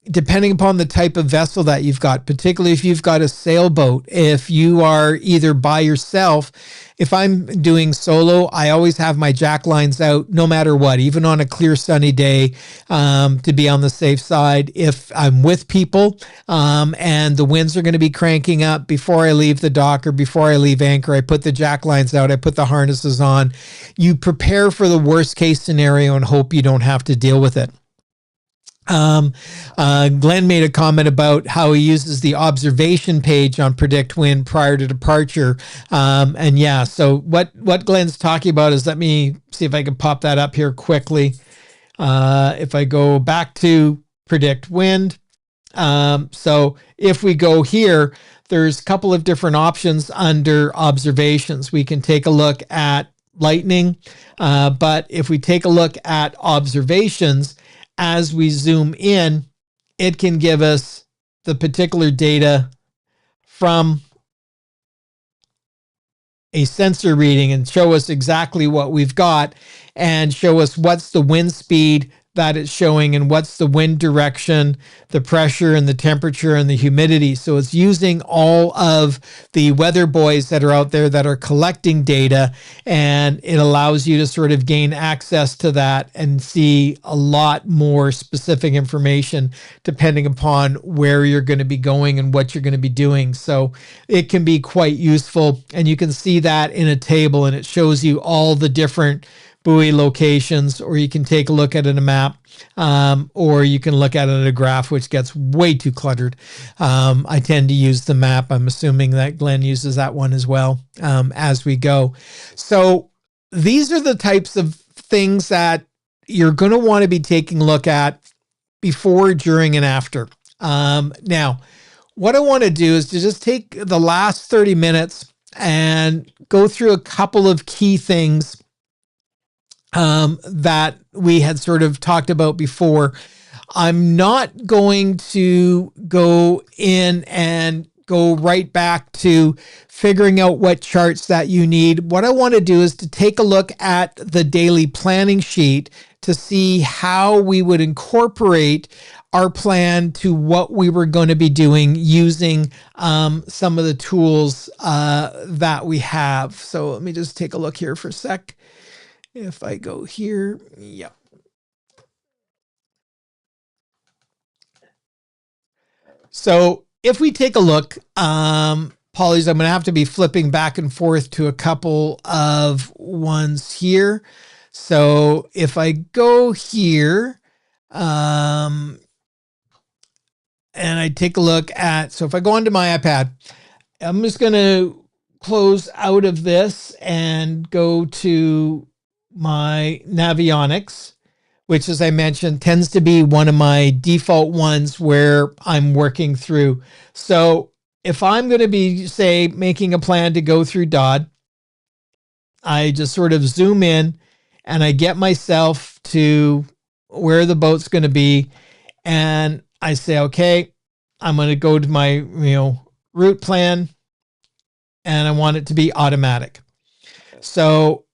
Depending upon the type of vessel that you've got, particularly if you've got a sailboat, if you are either by yourself. If I'm doing solo, I always have my jack lines out no matter what, even on a clear sunny day, to be on the safe side. If I'm with people and the winds are going to be cranking up, before I leave the dock or before I leave anchor, I put the jack lines out, I put the harnesses on. You prepare for the worst case scenario and hope you don't have to deal with it. Glenn made a comment about how he uses the observation page on Predict Wind prior to departure. And yeah, so what Glenn's talking about is, let me see if I can pop that up here quickly. If I go back to Predict Wind. So if we go here, there's a couple of different options under observations. We can take a look at lightning. But if we take a look at observations, as we zoom in, it can give us the particular data from a sensor reading and show us exactly what we've got and show us what's the wind speed that it's showing and what's the wind direction, the pressure and the temperature and the humidity. So it's using all of the weather boys that are out there that are collecting data, and it allows you to sort of gain access to that and see a lot more specific information depending upon where you're going to be going and what you're going to be doing. So it can be quite useful, and you can see that in a table, and it shows you all the different buoy locations, or you can take a look at it in a map, or you can look at it in a graph, which gets way too cluttered. I tend to use the map. I'm assuming that Glenn uses that one as well, as we go. So these are the types of things that you're going to want to be taking a look at before, during, and after. Now, what I want to do is to just take the last 30 minutes and go through a couple of key things that we had sort of talked about before. I'm not going to go in and go right back to figuring out what charts that you need. What I want to do is to take a look at the daily planning sheet to see how we would incorporate our plan to what we were going to be doing using some of the tools that we have. So let me just take a look here for a sec. If I go here, yep. So if we take a look, Polly's, I'm going to have to be flipping back and forth to a couple of ones here. So if I go here, and I take a look at, so if I go onto my iPad, I'm just going to close out of this and go to my Navionics, which, as I mentioned, tends to be one of my default ones where I'm working through. So if I'm going to be, say, making a plan to go through Dodd, I just sort of zoom in and I get myself to where the boat's going to be. And I say, okay, I'm going to go to my, route plan, and I want it to be automatic. So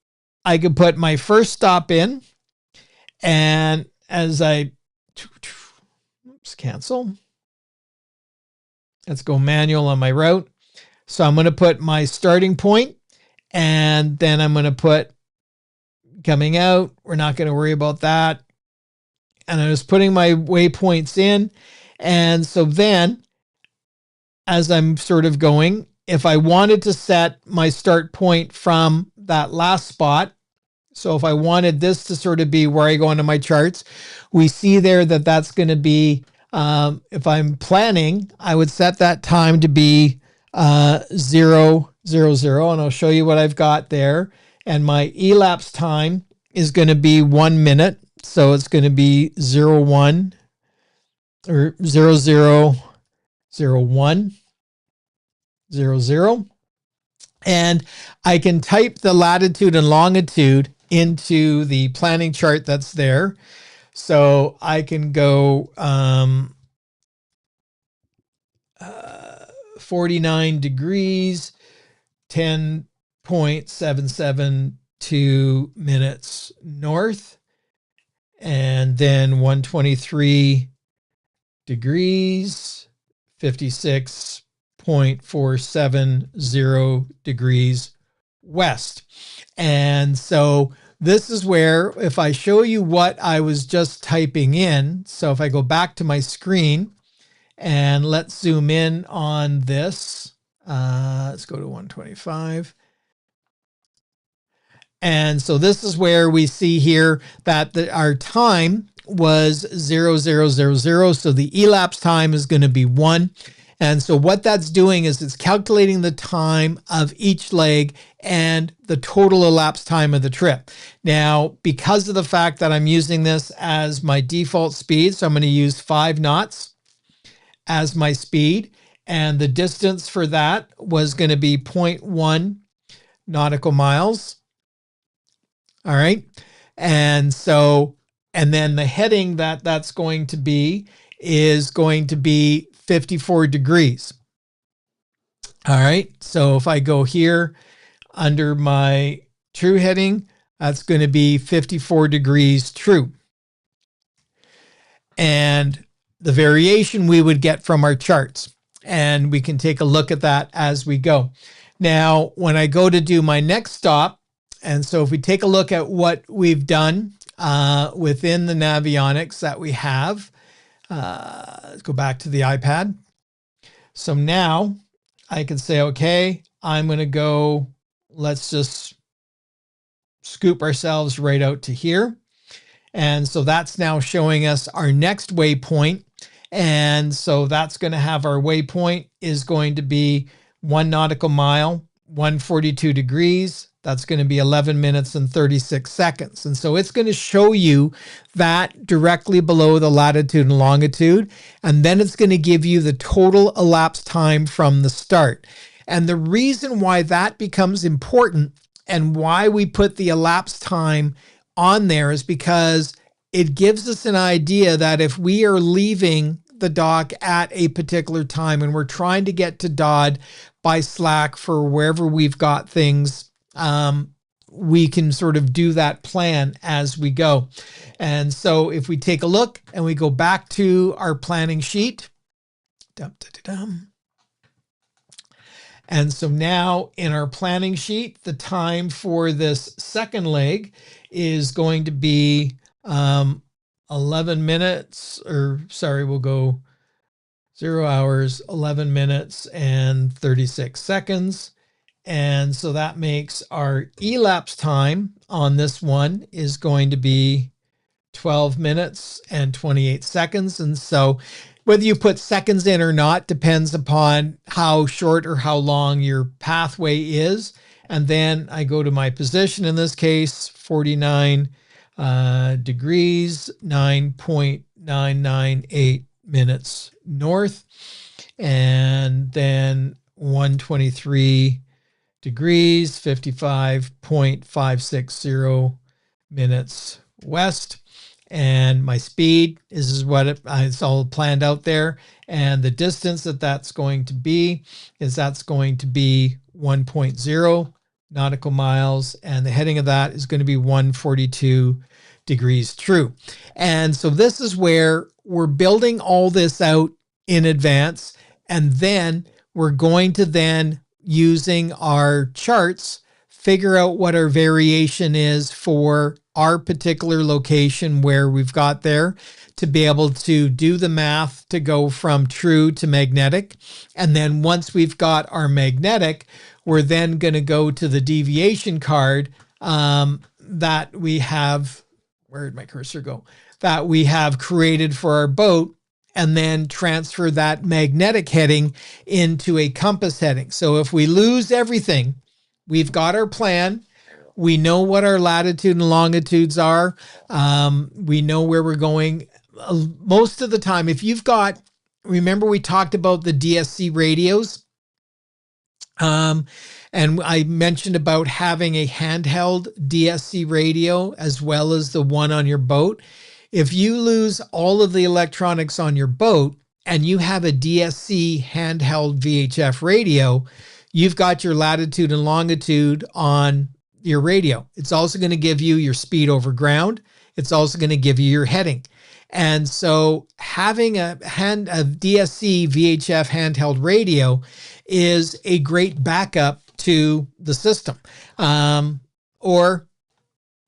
I could put my first stop in, and as cancel. Let's go manual on my route. So I'm going to put my starting point, and then I'm going to put coming out. We're not going to worry about that. And I was putting my waypoints in. And so then, as I'm sort of going, if I wanted to set my start point from that last spot, so if I wanted this to sort of be where I go into my charts, we see there that that's going to be, if I'm planning, I would set that time to be 0:00, and I'll show you what I've got there. And my elapsed time is going to be 1 minute. So it's going to be 01 or 00:00 0100. And I can type the latitude and longitude into the planning chart that's there. So I can go 49 degrees, 10.772 minutes north, and then 123 degrees, 56.470 degrees west. And so this is where, if I show you what I was just typing in, so if I go back to my screen and let's zoom in on this, let's go to 125. And so this is where we see here that our time was 0000. So the elapsed time is going to be 1. And so what that's doing is it's calculating the time of each leg and the total elapsed time of the trip. Now, because of the fact that I'm using this as my default speed, so I'm going to use 5 knots as my speed. And the distance for that was going to be 0.1 nautical miles. All right. And so, and then the heading that's going to be is going to be 54 degrees. All right. So if I go here under my true heading, that's going to be 54 degrees true. And the variation we would get from our charts. And we can take a look at that as we go. Now, when I go to do my next stop, and so if we take a look at what we've done within the Navionics that we have, let's go back to the iPad. So now I can say, okay, I'm going to go, let's just scoop ourselves right out to here. And so that's now showing us our next waypoint. And so that's going to have our waypoint is going to be 1 nautical mile, 142 degrees. That's going to be 11 minutes and 36 seconds. And so it's going to show you that directly below the latitude and longitude. And then it's going to give you the total elapsed time from the start. And the reason why that becomes important and why we put the elapsed time on there is because it gives us an idea that if we are leaving the dock at a particular time and we're trying to get to Dodd by Slack for wherever we've got things, we can sort of do that plan as we go. And so if we take a look and we go back to our planning sheet, and so now in our planning sheet, the time for this second leg is going to be 11 minutes, or sorry, we'll go 0 hours, 11 minutes and 36 seconds. And so that makes our elapsed time on this one is going to be 12 minutes and 28 seconds. And so whether you put seconds in or not depends upon how short or how long your pathway is. And then I go to my position, in this case, 49 degrees, 9.998 minutes north, and then 123 degrees, 55.560 minutes west. And my speed is what it's all planned out there. And the distance that's going to be is that's going to be 1.0 nautical miles. And the heading of that is going to be 142 degrees true. And so this is where we're building all this out in advance. And then we're going to then, using our charts, figure out what our variation is for our particular location where we've got there, to be able to do the math to go from true to magnetic. And then once we've got our magnetic, we're then going to go to the deviation card that we have, where did my cursor go? That we have created for our boat, and then transfer that magnetic heading into a compass heading. So if we lose everything, we've got our plan. We know what our latitude and longitudes are. We know where we're going. Most of the time, if you've got remember we talked about the DSC radios. And I mentioned about having a handheld DSC radio as well as the one on your boat. If you lose all of the electronics on your boat and you have a DSC handheld VHF radio, you've got your latitude and longitude on your radio. It's also going to give you your speed over ground. It's also going to give you your heading. And so having a DSC VHF handheld radio is a great backup to the system. Or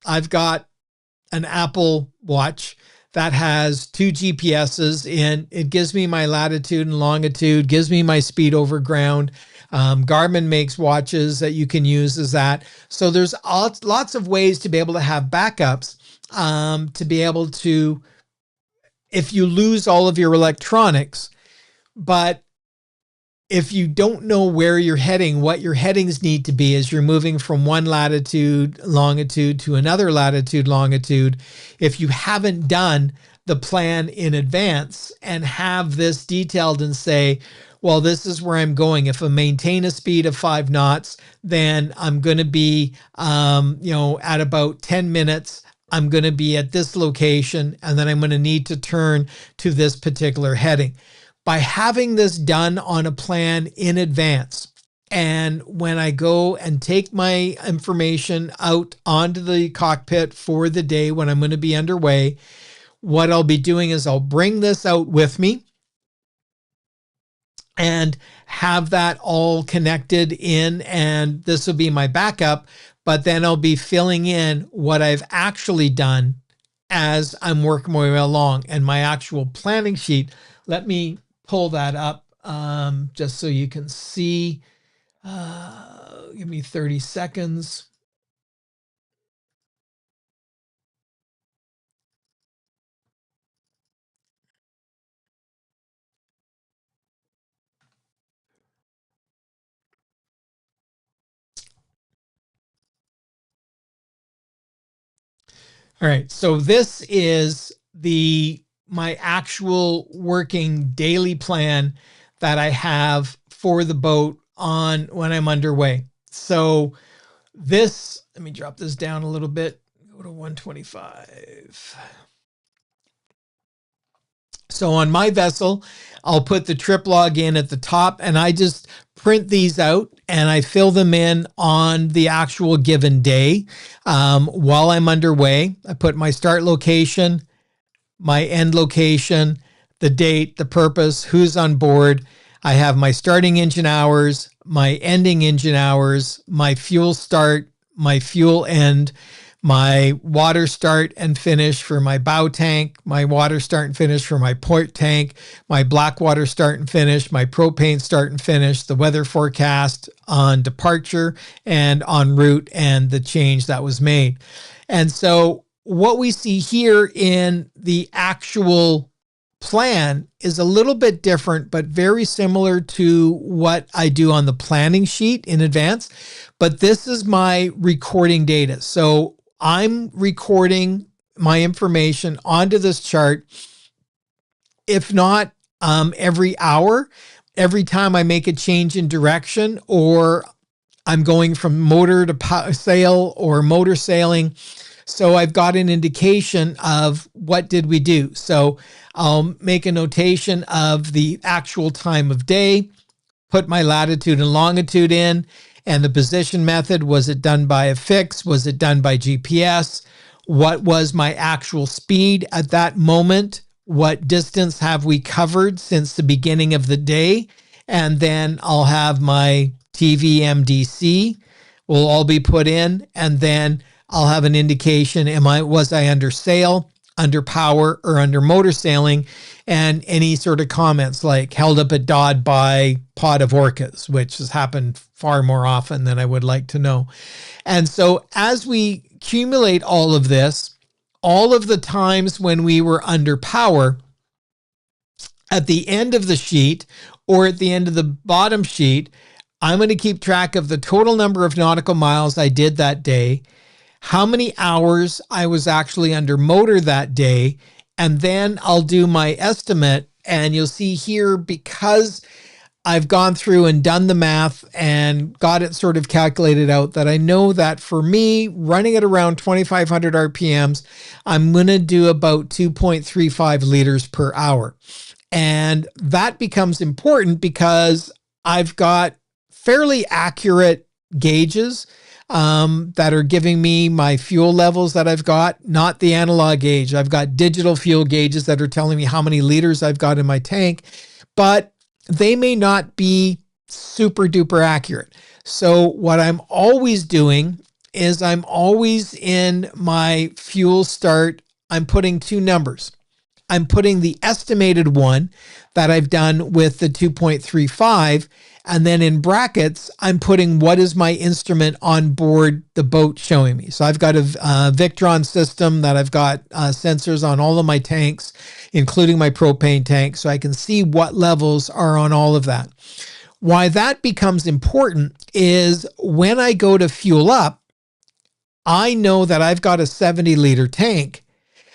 I've got an Apple Watch that has 2 GPSs in. It gives me my latitude and longitude, gives me my speed over ground. Garmin makes watches that you can use as that. So there's lots of ways to be able to have backups, to be able to, if you lose all of your electronics, but if you don't know where you're heading, what your headings need to be as you're moving from one latitude, longitude to another latitude, longitude, if you haven't done the plan in advance and have this detailed and say, well, this is where I'm going. If I maintain a speed of 5 knots, then I'm going to be, at about 10 minutes, I'm going to be at this location, and then I'm going to need to turn to this particular heading. By having this done on a plan in advance, and when I go and take my information out onto the cockpit for the day when I'm going to be underway, what I'll be doing is I'll bring this out with me and have that all connected in, and this will be my backup, but then I'll be filling in what I've actually done as I'm working my way along. And my actual planning sheet, let me pull that up just so you can see. Give me 30 seconds. All right, so this is my actual working daily plan that I have for the boat on when I'm underway. So this, let me drop this down a little bit, go to 125. So on my vessel, I'll put the trip log in at the top, and I just print these out and I fill them in on the actual given day. While I'm underway, I put my start location, my end location, the date, the purpose, who's on board. I have my starting engine hours, my ending engine hours, my fuel start, my fuel end, my water start and finish for my bow tank, my water start and finish for my port tank, my black water start and finish, my propane start and finish, the weather forecast on departure and en route, and the change that was made. And so what we see here in the actual plan is a little bit different, but very similar to what I do on the planning sheet in advance. But this is my recording data. So I'm recording my information onto this chart, if not every hour, every time I make a change in direction, or I'm going from motor to sail or motor sailing. So I've got an indication of what did we do. So I'll make a notation of the actual time of day, put my latitude and longitude in, and the position method. Was it done by a fix? Was it done by GPS? What was my actual speed at that moment? What distance have we covered since the beginning of the day? And then I'll have my TVMDC will all be put in, and then I'll have an indication, was I under sail, under power, or under motor sailing, and any sort of comments like held up at Dodd by pod of orcas, which has happened far more often than I would like to know. And so as we accumulate all of this, all of the times when we were under power, at the end of the sheet or at the end of the bottom sheet, I'm going to keep track of the total number of nautical miles I did that day, how many hours I was actually under motor that day, and then I'll do my estimate And you'll see here, because I've gone through and done the math and got it sort of calculated out, that I know that for me, running at around 2,500 RPMs, I'm going to do about 2.35 liters per hour. And that becomes important because I've got fairly accurate gauges that are giving me my fuel levels that I've got, not the analog gauge. I've got digital fuel gauges that are telling me how many liters I've got in my tank, but they may not be super duper accurate. So what I'm always doing is I'm always in my fuel start, I'm putting two numbers. I'm putting the estimated one that I've done with the 2.35, and then in brackets, I'm putting what is my instrument on board the boat showing me. So I've got a Victron system that I've got sensors on all of my tanks, including my propane tank, so I can see what levels are on all of that. Why that becomes important is when I go to fuel up, I know that I've got a 70-liter tank.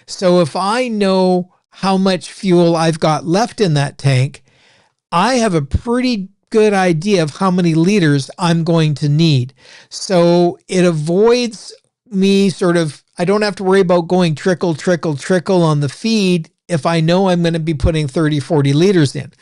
So if I know how much fuel I've got left in that tank, I have a pretty good idea of how many liters I'm going to need. So it avoids me I don't have to worry about going trickle, trickle, trickle on the feed if I know I'm going to be putting 30, 40 liters in.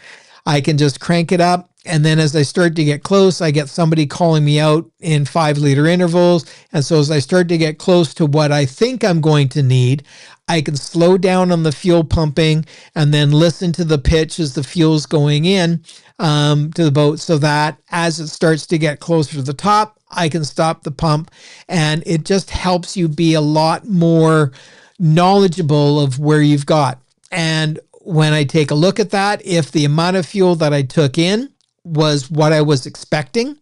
I can just crank it up. And then as I start to get close, I get somebody calling me out in 5-liter intervals. And so as I start to get close to what I think I'm going to need, I can slow down on the fuel pumping and then listen to the pitch as the fuel's going in to the boat, so that as it starts to get closer to the top, I can stop the pump. And it just helps you be a lot more knowledgeable of where you've got. And when I take a look at that, if the amount of fuel that I took in was what I was expecting,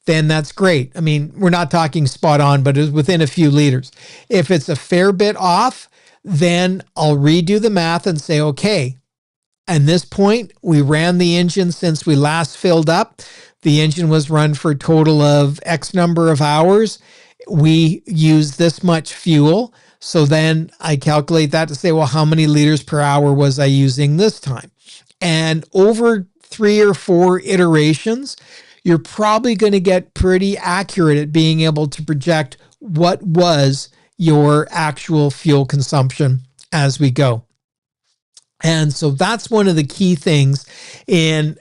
then that's great. I mean, we're not talking spot on, but it's within a few liters. If it's a fair bit off, then I'll redo the math and say, okay, at this point, we ran the engine since we last filled up. The engine was run for a total of X number of hours. We used this much fuel. So then I calculate that to say, well, how many liters per hour was I using this time? And over 3 or 4 iterations, you're probably going to get pretty accurate at being able to project what was your actual fuel consumption as we go. And so that's one of the key things in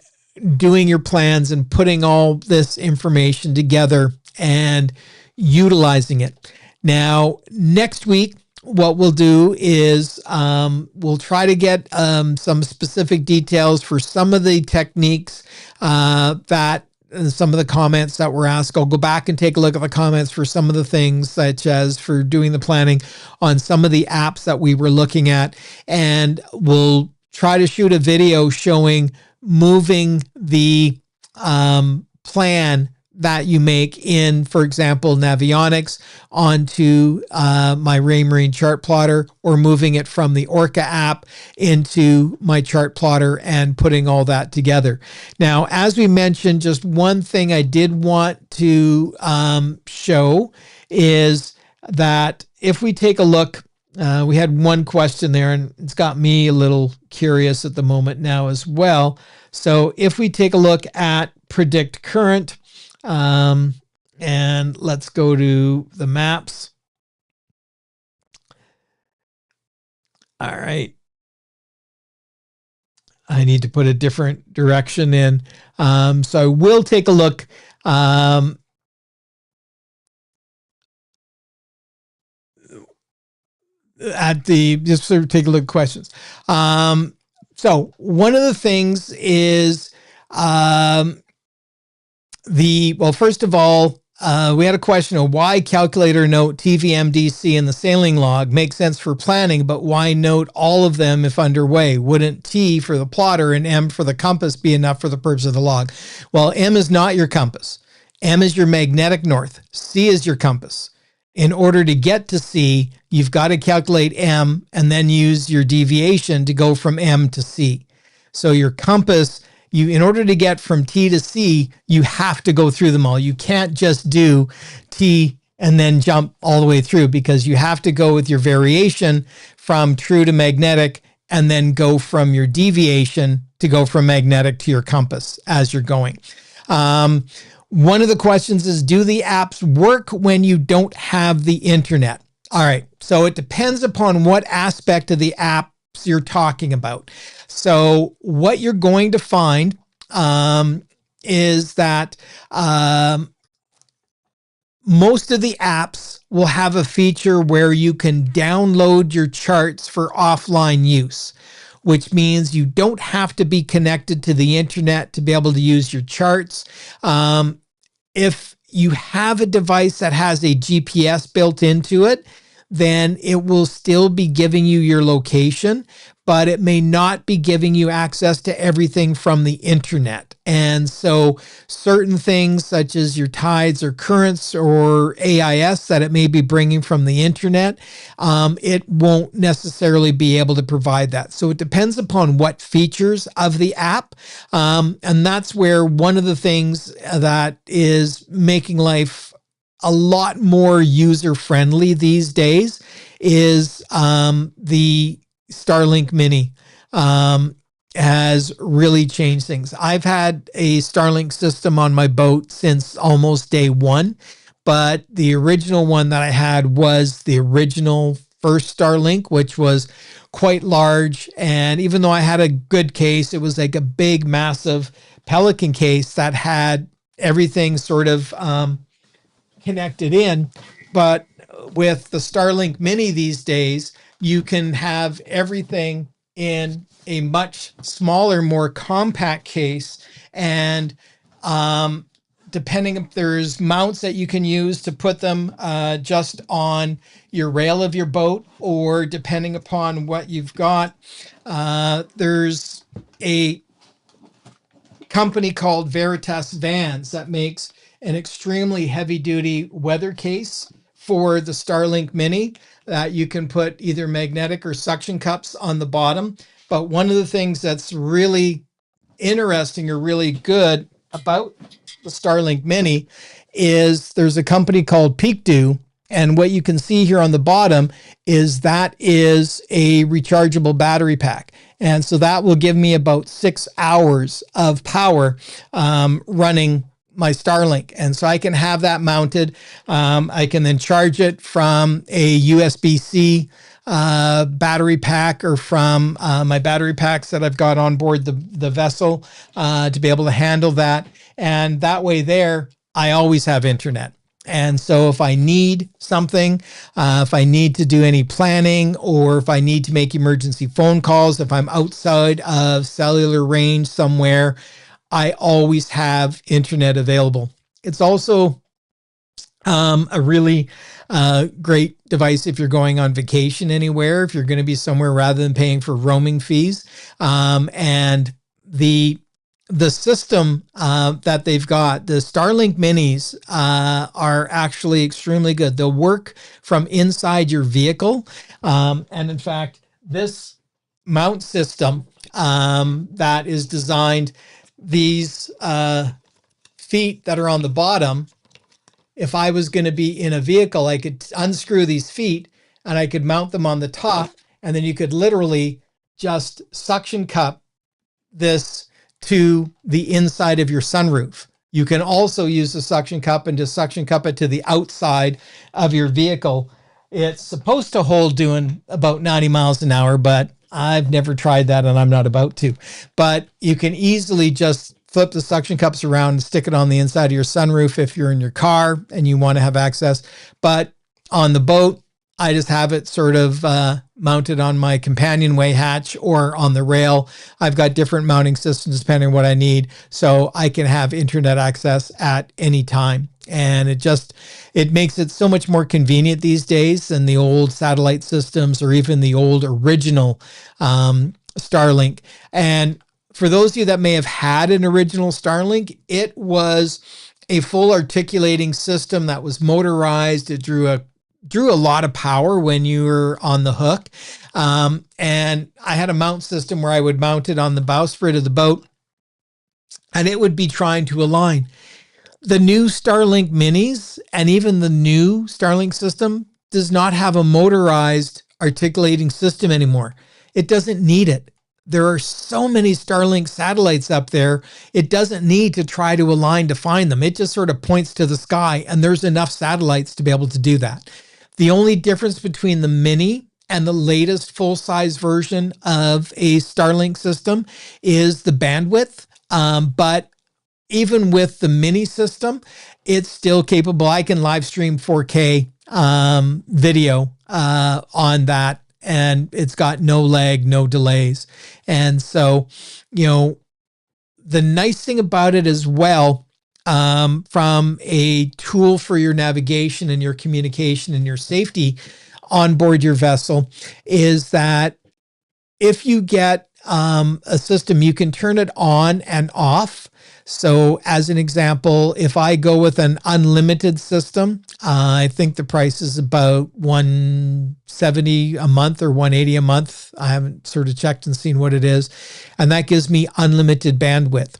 doing your plans and putting all this information together and utilizing it. Now, next week, what we'll do is we'll try to get some specific details for some of the techniques that some of the comments that were asked. I'll go back and take a look at the comments for some of the things, such as for doing the planning on some of the apps that we were looking at. And we'll try to shoot a video showing moving the plan that you make in, for example, Navionics onto my Raymarine chart plotter, or moving it from the Orca app into my chart plotter and putting all that together. Now, as we mentioned, just one thing I did want to show is that if we take a look, we had one question there, and it's got me a little curious at the moment now as well. So if we take a look at predict current, and let's go to the maps. All right. I need to put a different direction in. So I will take a look at just sort of take a look at questions. So one of the things is, first of all, we had a question of why calculator note TVMDC in the sailing log makes sense for planning, but why note all of them if underway? Wouldn't T for the plotter and M for the compass be enough for the purpose of the log? Well, M is not your compass. M is your magnetic north. C is your compass. In order to get to C, you've got to calculate M and then use your deviation to go from M to C. So your compass, in order to get from T to C, you have to go through them all. You can't just do T and then jump all the way through, because you have to go with your variation from true to magnetic and then go from your deviation to go from magnetic to your compass as you're going. One of the questions is, do the apps work when you don't have the internet? All right. So it depends upon what aspect of the apps you're talking about. So what you're going to find is that most of the apps will have a feature where you can download your charts for offline use, which means you don't have to be connected to the internet to be able to use your charts. If you have a device that has a GPS built into it, then it will still be giving you your location, but it may not be giving you access to everything from the internet. And so certain things such as your tides or currents or AIS that it may be bringing from the internet, it won't necessarily be able to provide that. So it depends upon what features of the app. And that's where one of the things that is making life a lot more user-friendly these days is the Starlink Mini has really changed things. I've had a Starlink system on my boat since almost day one, but the original one that I had was the original first Starlink, which was quite large. And even though I had a good case, it was like a big, massive Pelican case that had everything sort of connected in. But with the Starlink Mini these days, you can have everything in a much smaller, more compact case. And depending if there's mounts that you can use to put them just on your rail of your boat, or depending upon what you've got, there's a company called Veritas Vans that makes an extremely heavy-duty weather case for the Starlink Mini that you can put either magnetic or suction cups on the bottom. But one of the things that's really interesting or really good about the Starlink Mini is there's a company called PeakDew, and what you can see here on the bottom is that is a rechargeable battery pack. And so that will give me about 6 hours of power running my Starlink. And so I can have that mounted. I can then charge it from a USB-C battery pack, or from my battery packs that I've got on board the vessel to be able to handle that. And that way there, I always have internet. And so if I need something, if I need to do any planning, or if I need to make emergency phone calls, if I'm outside of cellular range somewhere, I always have internet available. It's also a really great device if you're going on vacation anywhere, if you're going to be somewhere rather than paying for roaming fees. And the system that they've got, the Starlink Minis, are actually extremely good. They'll work from inside your vehicle. And in fact, this mount system that is designed, these feet that are on the bottom, if I was going to be in a vehicle, I could unscrew these feet and I could mount them on the top, and then you could literally just suction cup this to the inside of your sunroof. You can also use the suction cup and just suction cup it to the outside of your vehicle. It's supposed to hold doing about 90 miles an hour, but I've never tried that and I'm not about to. But you can easily just flip the suction cups around and stick it on the inside of your sunroof if you're in your car and you want to have access. But on the boat, I just have it sort of mounted on my companionway hatch or on the rail. I've got different mounting systems depending on what I need, so I can have internet access at any time. And it makes it so much more convenient these days than the old satellite systems or even the old original Starlink. And for those of you that may have had an original Starlink, it was a full articulating system that was motorized. It drew a lot of power when you were on the hook. And I had a mount system where I would mount it on the bowsprit of the boat, and it would be trying to align. The new Starlink Minis and even the new Starlink system does not have a motorized articulating system anymore. It doesn't need it. There are so many Starlink satellites up there. It doesn't need to try to align to find them. It just sort of points to the sky, and there's enough satellites to be able to do that. The only difference between the mini and the latest full-size version of a Starlink system is the bandwidth. But even with the mini system, it's still capable. I can live stream 4K video on that, and it's got no lag, no delays. And so, the nice thing about it as well, from a tool for your navigation and your communication and your safety on board your vessel, is that if you get a system, you can turn it on and off. So as an example, if I go with an unlimited system, I think the price is about $170 a month or $180 a month. I haven't sort of checked and seen what it is. And that gives me unlimited bandwidth.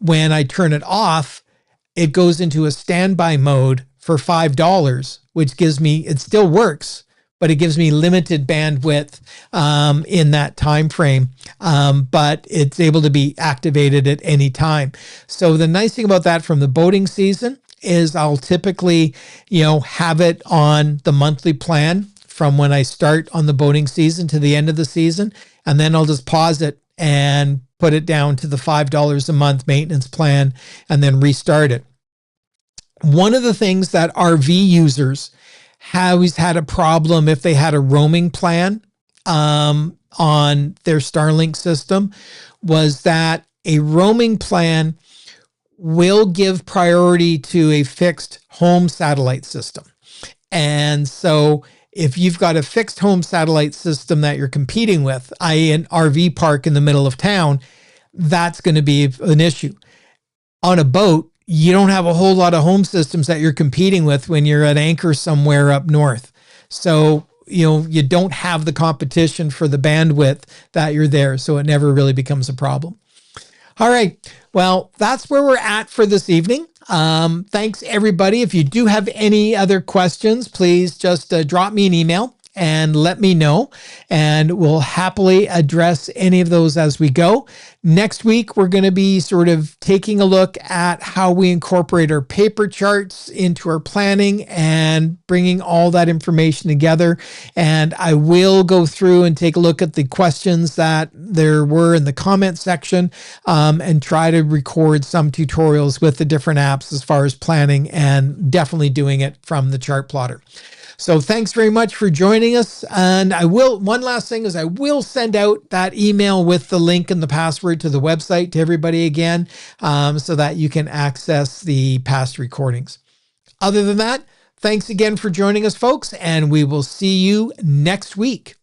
When I turn it off, it goes into a standby mode for $5, which gives me, it still works, but it gives me limited bandwidth in that time frame. But it's able to be activated at any time. So the nice thing about that from the boating season is I'll typically, have it on the monthly plan from when I start on the boating season to the end of the season. And then I'll just pause it and put it down to the $5 a month maintenance plan and then restart it. One of the things that RV users have always had a problem if they had a roaming plan on their Starlink system was that a roaming plan will give priority to a fixed home satellite system. And so if you've got a fixed home satellite system that you're competing with, i.e. an RV park in the middle of town, that's going to be an issue. On a boat, you don't have a whole lot of home systems that you're competing with when you're at anchor somewhere up north. So, you don't have the competition for the bandwidth that you're there. So it never really becomes a problem. All right. Well, that's where we're at for this evening. Thanks, everybody. If you do have any other questions, please just drop me an email and let me know, and we'll happily address any of those as we go. Next week, we're going to be sort of taking a look at how we incorporate our paper charts into our planning and bringing all that information together. And I will go through and take a look at the questions that there were in the comment section, and try to record some tutorials with the different apps as far as planning, and definitely doing it from the chart plotter. So thanks very much for joining us. And one last thing is I will send out that email with the link and the password to the website to everybody again, so that you can access the past recordings. Other than that, thanks again for joining us, folks, and we will see you next week.